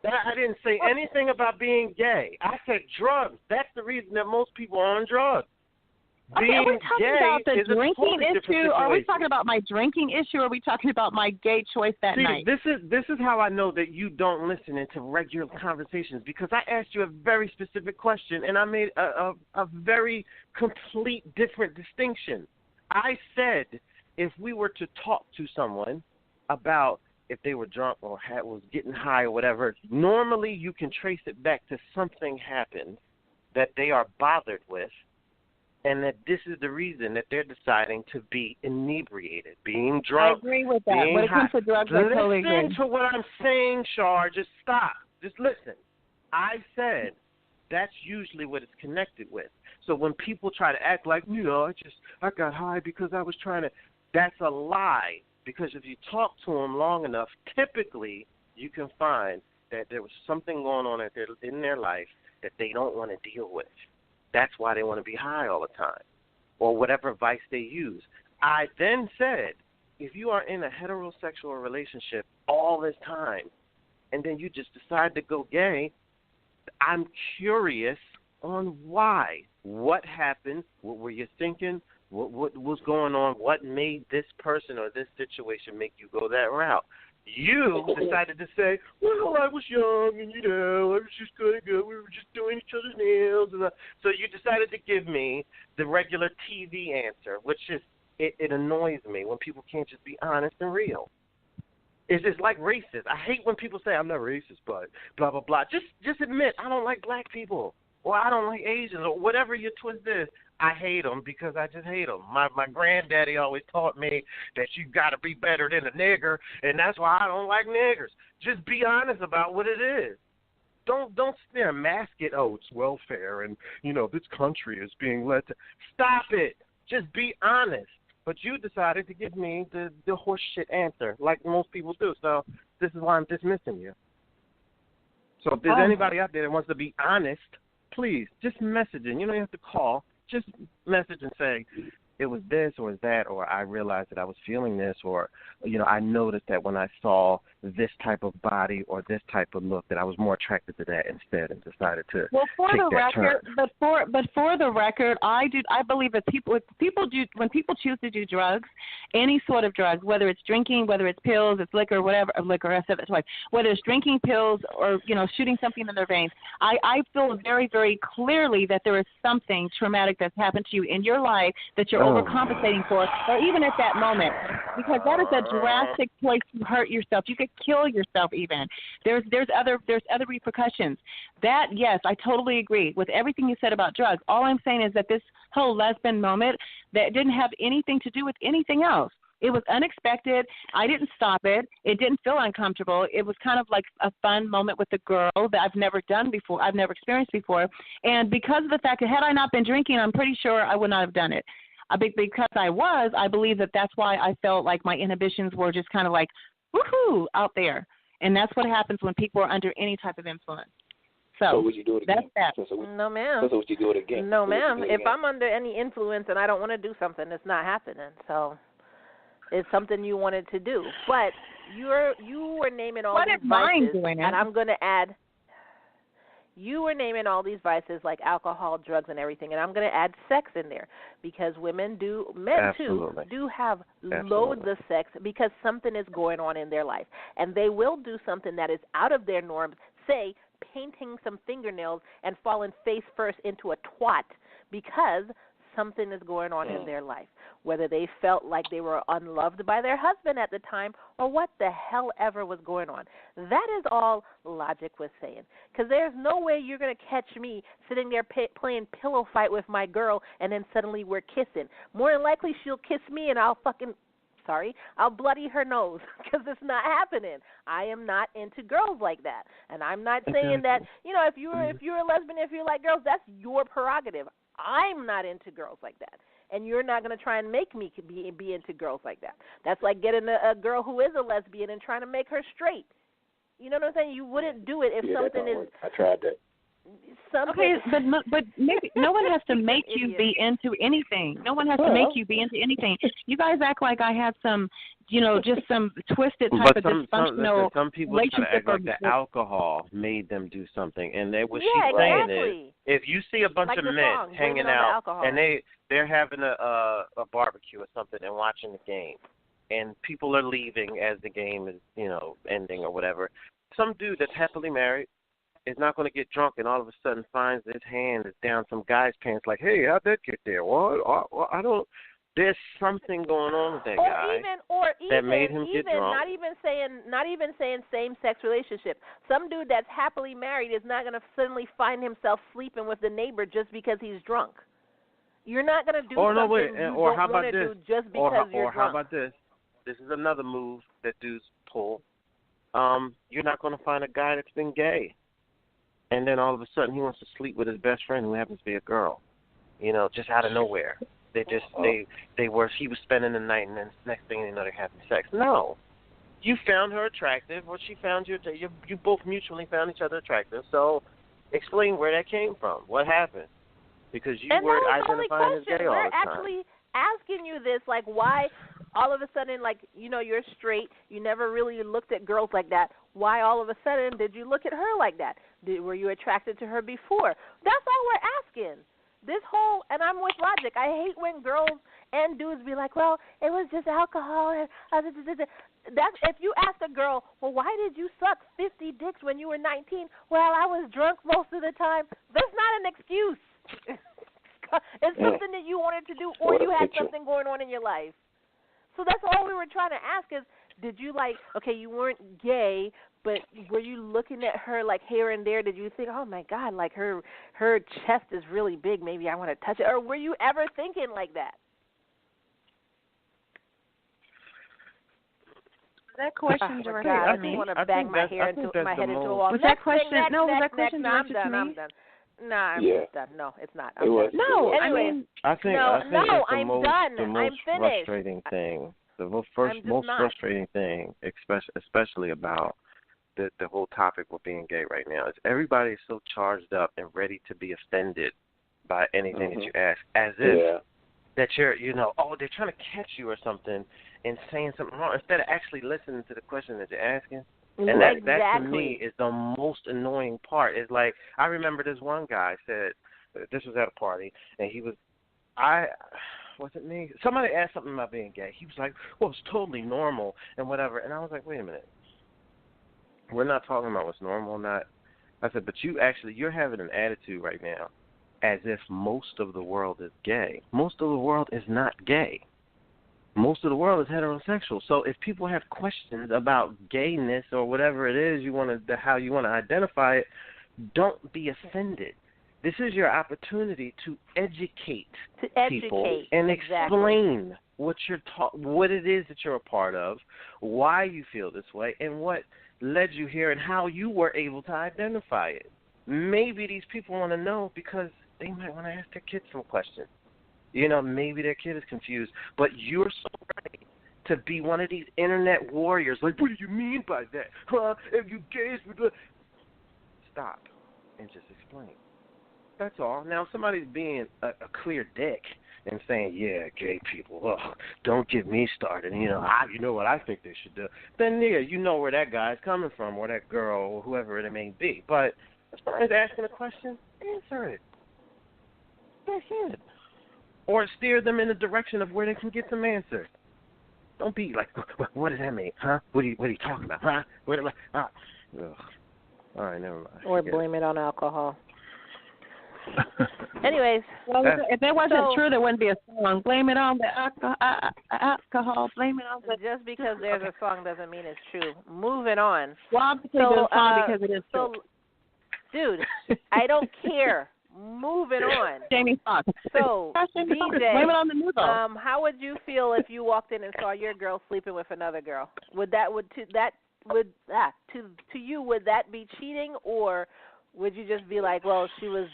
I didn't say anything about being gay. I said drugs. That's the reason that most people are on drugs. Okay, are we talking about the drinking issue? Are we talking about my drinking issue? Or are we talking about my gay choice that night? This is how I know that you don't listen into regular conversations, because I asked you a very specific question and I made a very complete different distinction. I said if we were to talk to someone about if they were drunk or was getting high or whatever, normally you can trace it back to something happened that they are bothered with, and that this is the reason that they're deciding to be inebriated, being drunk. I agree with that. When it comes to drugs, I totally agree. Listen to what I'm saying, Shar. Just stop. Just listen. I said that's usually what it's connected with. So when people try to act like, I got high because I was trying to, That's a lie, because if you talk to them long enough, typically you can find that there was something going on in their life that they don't want to deal with. That's why they want to be high all the time, or whatever vice they use. I then said, if you are in a heterosexual relationship all this time, and then you just decide to go gay, I'm curious on why. What happened? What were you thinking? What was going on? What made this person or this situation make you go that route? You decided to say, well, I was young and, I was just kind of good. We were just doing each other's nails. And so you decided to give me the regular TV answer, which is, it annoys me when people can't just be honest and real. It's just like racist. I hate when people say, I'm not racist, but blah, blah, blah. Just admit, I don't like black people, or I don't like Asians, or whatever your twist is. I hate them because I just hate them. My granddaddy always taught me that you got to be better than a nigger, and that's why I don't like niggers. Just be honest about what it is. Don't mask it. Oh, it's welfare, and this country is being led to. Stop it. Just be honest. But you decided to give me the horse shit answer, like most people do. So this is why I'm dismissing you. So if there's anybody out there that wants to be honest, please just message in. You don't have to call. Just message and say, it was this or that, or I realized that I was feeling this, or, I noticed that when I saw this type of body or this type of look that I was more attracted to that instead, and decided to take that turn. But for the record, I believe that when people choose to do drugs, any sort of drugs, whether it's drinking, whether it's pills, it's liquor, whatever, whether it's drinking pills or, shooting something in their veins, I feel very, very clearly that there is something traumatic that's happened to you in your life that you're overcompensating for, or even at that moment, because that is a drastic place to hurt yourself. You could kill yourself even. There's other repercussions. That, yes, I totally agree with everything you said about drugs. All I'm saying is that this whole lesbian moment, that didn't have anything to do with anything else. It was unexpected. I didn't stop it. It didn't feel uncomfortable. It was kind of like a fun moment with a girl that I've never done before, I've never experienced before. And because of the fact that had I not been drinking, I'm pretty sure I would not have done it. Because I believe that's why I felt like my inhibitions were just kind of like, woohoo, out there. And that's what happens when people are under any type of influence. So would you do it again? That's that. No, ma'am. So would you do it again? No, ma'am. If I'm under any influence and I don't want to do something, it's not happening. So it's something you wanted to do. But you were naming all these vices, and I'm going to add, you were naming all these vices like alcohol, drugs, and everything, and I'm going to add sex in there because men too, do have loads of sex because something is going on in their life. And they will do something that is out of their norms, say painting some fingernails and falling face first into a twat because something is going on in their life, whether they felt like they were unloved by their husband at the time or what the hell ever was going on. That is all logic was saying, because there's no way you're going to catch me sitting there playing pillow fight with my girl and then suddenly we're kissing. More than likely she'll kiss me and I'll bloody her nose because it's not happening. I am not into girls like that. And I'm not saying that, if you're a lesbian, if you like girls, that's your prerogative. I'm not into girls like that. And you're not going to try and make me be into girls like that. That's like getting a girl who is a lesbian and trying to make her straight. You know what I'm saying? You wouldn't do it if something is... I tried that. Okay, but maybe no one has to make you be into anything. No one has to make you be into anything. You guys act like I had some, just some twisted type of dysfunctional some people try to act like the alcohol made them do something, and what she's saying is, if you see a bunch of men hanging out and they're having a barbecue or something and watching the game, and people are leaving as the game is ending or whatever, some dude that's happily married is not going to get drunk and all of a sudden finds his hand is down some guy's pants like, hey, how'd that get there? What? I don't. There's something going on with that guy that made him get drunk. Not even saying same-sex relationship. Some dude that's happily married is not going to suddenly find himself sleeping with the neighbor just because he's drunk. You're not going to do something you don't want to do just because you're drunk. Or how about this? This is another move that dudes pull. You're not going to find a guy that's been gay. And then all of a sudden he wants to sleep with his best friend who happens to be a girl, just out of nowhere. he was spending the night, and then next thing you know, they're having sex. No, you found her attractive, or she found you. You both mutually found each other attractive. So, explain where that came from. What happened? Because you weren't identifying as gay all the time. We're actually asking you this, like, why all of a sudden, like, you know, you're straight, you never really looked at girls like that. Why all of a sudden did you look at her like that? Were you attracted to her before? That's all we're asking. This whole, and I'm with Logic, I hate when girls and dudes be like, well, it was just alcohol. And that's, if you ask a girl, well, why did you suck 50 dicks when you were 19? Well, I was drunk most of the time. That's not an excuse. It's something that you wanted to do, or you had something going on in your life. So that's all we were trying to ask is, did you like, okay, you weren't gay, but were you looking at her like here and there? Did you think, oh my God, like her chest is really big, maybe I want to touch it? Or were you ever thinking like that? That question directed I to me. want to bang my head into a wall. Was that question? No, was that question directed to me? I'm done. No, I'm done. No, it's not. I think I'm done. The most frustrating thing. The most frustrating thing, especially about the whole topic with being gay right now, is everybody is so charged up and ready to be offended by anything that you ask, as if that you're, they're trying to catch you or something and saying something wrong instead of actually listening to the question that you're asking. And that to me is the most annoying part. Is like, I remember this one guy said, this was at a party, and he was, wasn't me? Somebody asked something about being gay. He was like, well, it's totally normal and whatever. And I was like, wait a minute. We're not talking about what's normal or not. I said, but you're having an attitude right now as if most of the world is gay. Most of the world is not gay. Most of the world is heterosexual. So if people have questions about gayness or whatever it is how you want to identify it, don't be offended. This is your opportunity to educate people and explain what what it is that you're a part of, why you feel this way, and what led you here, and how you were able to identify it. Maybe these people want to know because they might want to ask their kids some questions. Maybe their kid is confused, but you're so right to be one of these internet warriors. Like, what do you mean by that? Huh? If you gays, stop and just explain. That's all. Now, if somebody's being a clear dick and saying, yeah, gay people, don't get me started, you know what I think they should do, then, you know where that guy's coming from, or that girl, or whoever it may be. But as far as asking a question, answer it. That's it. Or steer them in the direction of where they can get some answers. Don't be like, what does that mean? Huh? What are you talking about? Huh? All right, never mind. Or blame it on alcohol. Anyways. Well, if it wasn't true, there wouldn't be a song. Blame it on the alcohol. Blame it on the... Just because there's a song doesn't mean it's true. Moving on. Well, I'm there's a song because it is true. Dude, I don't care. Moving on. Jamie Foxx. So, DJ, blame it on the noodle. How would you feel if you walked in and saw your girl sleeping with another girl? Would that be cheating, or would you just be like, well, she was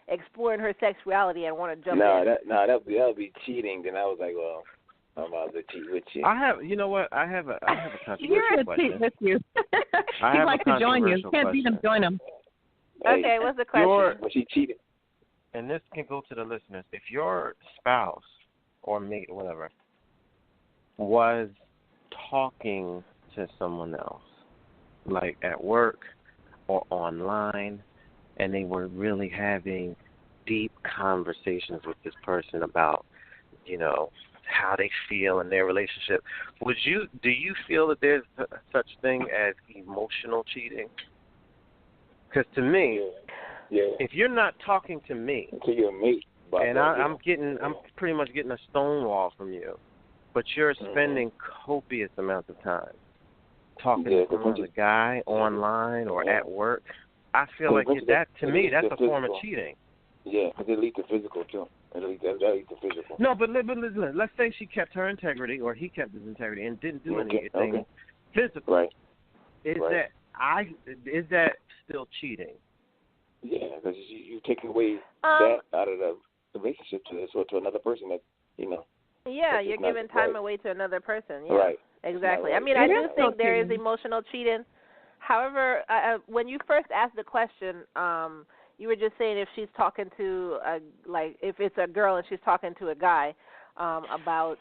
exploring her sexuality and want to jump in? That'd be cheating. Then I was like, well, I'm about to cheat with you. I have a controversial You're question. Cheat with you. He'd like to join you. Can't beat him, join him. Okay, what's the question? Was she cheated? And this can go to the listeners. If your spouse or mate or whatever was talking to someone else, like at work or online, and they were really having deep conversations with this person about, how they feel in their relationship, do you feel that there's such thing as emotional cheating? Because to me, if you're not talking to me, to your mate, and I'm pretty much getting a stonewall from you, but you're spending copious amounts of time talking to some other guy online or at work, I feel like that to me that's a form of cheating. Yeah, because it leads to physical too. That leads to physical. No, but listen, let's say she kept her integrity, or he kept his integrity, and didn't do anything physical. Right. Is that still cheating? Yeah, because you take away that out of the relationship to another person that Yeah, you're giving time away to another person. Yeah. Right. Exactly. Right. I mean, I do think there is emotional cheating. However, when you first asked the question, you were just saying if she's talking to if it's a girl and she's talking to a guy about,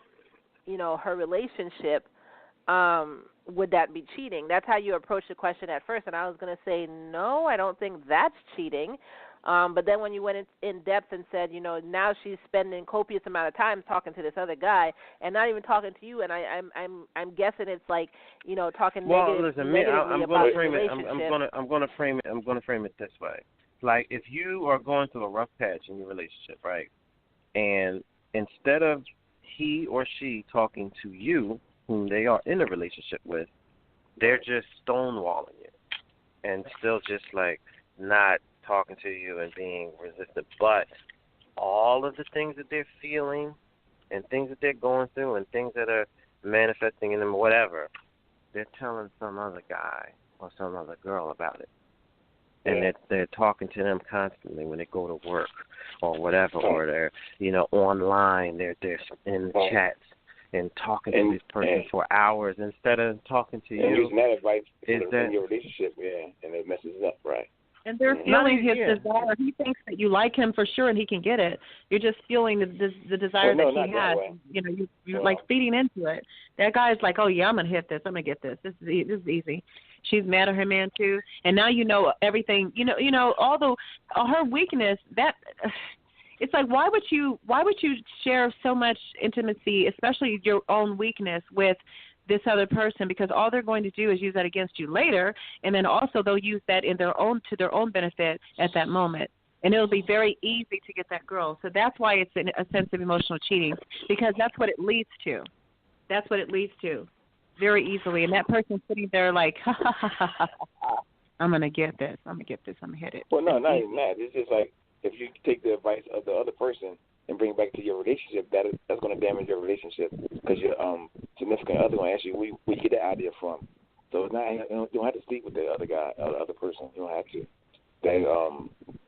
her relationship, would that be cheating? That's how you approached the question at first, and I was going to say no, I don't think that's cheating. But then when you went in depth and said, now she's spending copious amount of time talking to this other guy and not even talking to you, and I'm guessing it's like, talking negatively about the relationship. I'm going to frame it this way. Like if you are going through a rough patch in your relationship, right? And instead of he or she talking to you, whom they are in a relationship with, they're just stonewalling you and still just like not talking to you and being resistant. But all of the things that they're feeling and things that they're going through and things that are manifesting in them, whatever, they're telling some other guy or some other girl about it. And they're talking to them constantly when they go to work or whatever, or they're, online, they're in chats and talking to this person for hours instead of talking to you. And using that advice in your relationship, and it messes up, right? And they're feeling his desire. He thinks that you like him for sure and he can get it. You're just feeling the desire that he has. You're like feeding into it. That guy's like, oh, yeah, I'm going to hit this. I'm going to get this. This is easy. She's mad at her man, too. And now you know everything. Although her weakness, that it's like, why would you share so much intimacy, especially your own weakness, with this other person, because all they're going to do is use that against you later, and then also they'll use that to their own benefit at that moment, and it'll be very easy to get that girl. So that's why it's a sense of emotional cheating, because that's what it leads to. That's what it leads to, very easily. And that person's sitting there like, ha ha ha ha ha, I'm gonna get this. I'm gonna hit it. Well, no, not even that. It's just like if you take the advice of the other person and bring it back to your relationship, that's going to damage your relationship, because your significant other going to ask you where you get that idea from. So it's not, you don't have to sleep with the other guy or the other person. You don't have to.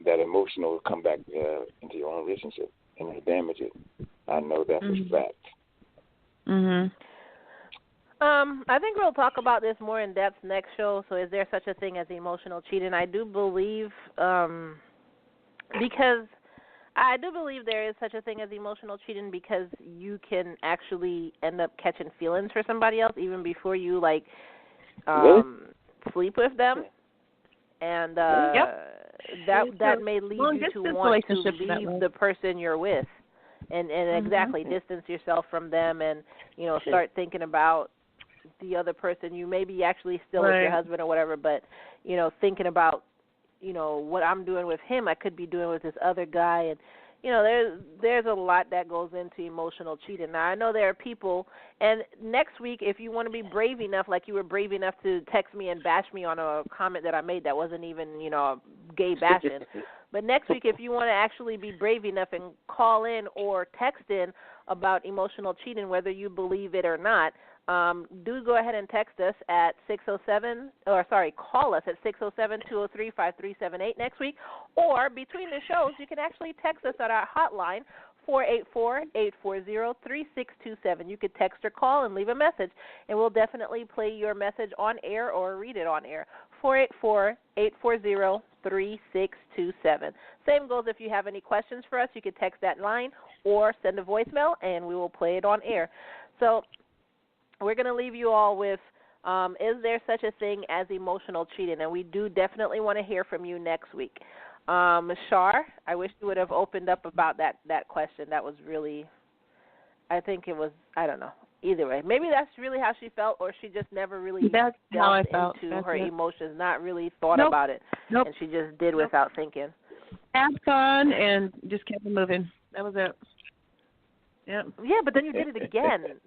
That emotional will come back into your own relationship and it'll damage it. I know that for fact. Mhm. I think we'll talk about this more in depth next show. So, is there such a thing as emotional cheating? I do believe, because I do believe there is such a thing as emotional cheating, because you can actually end up catching feelings for somebody else even before you sleep with them, and that may lead you to want to leave the person you're with, and exactly distance yourself from them, and start thinking about the other person. You may be actually still with your husband or whatever, but thinking about what I'm doing with him, I could be doing with this other guy. And, there's a lot that goes into emotional cheating. Now, I know there are people, and next week, if you want to be brave enough, like you were brave enough to text me and bash me on a comment that I made that wasn't even, gay bashing. But next week, if you want to actually be brave enough and call in or text in about emotional cheating, whether you believe it or not, do go ahead and text us at call us at 607-203-5378 next week, or between the shows, you can actually text us at our hotline, 484-840-3627. You could text or call and leave a message, and we'll definitely play your message on air or read it on air, 484-840-3627. Same goes if you have any questions for us. You could text that line or send a voicemail, and we will play it on air. So we're going to leave you all with, is there such a thing as emotional cheating? And we do definitely want to hear from you next week. Shar, I wish you would have opened up about that question. That was really, I think it was, I don't know. Either way, maybe that's really how she felt, or she just never really delved into her emotions, not really thought about it, and she just did without thinking. Have fun and just kept it moving. That was it. Yep. Yeah, but then you did it again.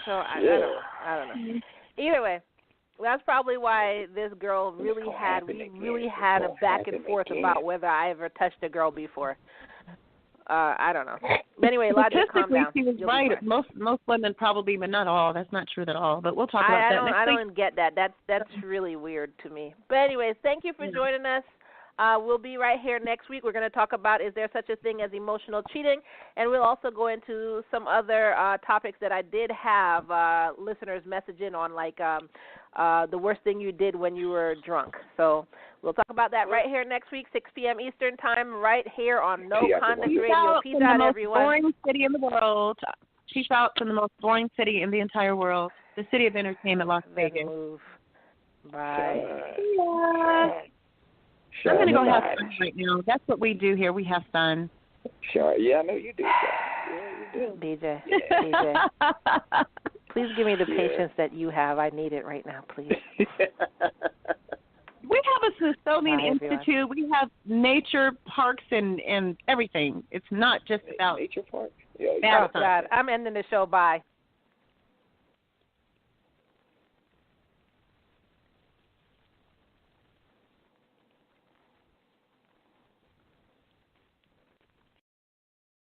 So I don't know. Either way, that's probably why this girl we really had a back and forth about whether I ever touched a girl before. I don't know. But anyway, Logic, calm down. She was right. Most women probably, but not all. That's not true at all. But we'll talk about that next week. I don't get that. That's really weird to me. But anyways, thank you for joining us. We'll be right here next week. We're going to talk about is there such a thing as emotional cheating, and we'll also go into some other topics that I did have listeners message in on, like the worst thing you did when you were drunk. So we'll talk about that right here next week, 6 p.m. Eastern Time, right here on No Conduct Radio. Peace out, everyone. Boring city in the world. Peace out from the most boring city in the entire world, the city of entertainment, Las Vegas. Bye. I'm going to go have fun right now. That's what we do here. We have fun. Sure. Yeah, I know you do. Yeah, you do. DJ. Yeah. DJ. Please give me the patience that you have. I need it right now, please. We have a Smithsonian Institute. We have nature parks and everything. It's not just about nature park. Oh, God. I'm ending the show. Bye.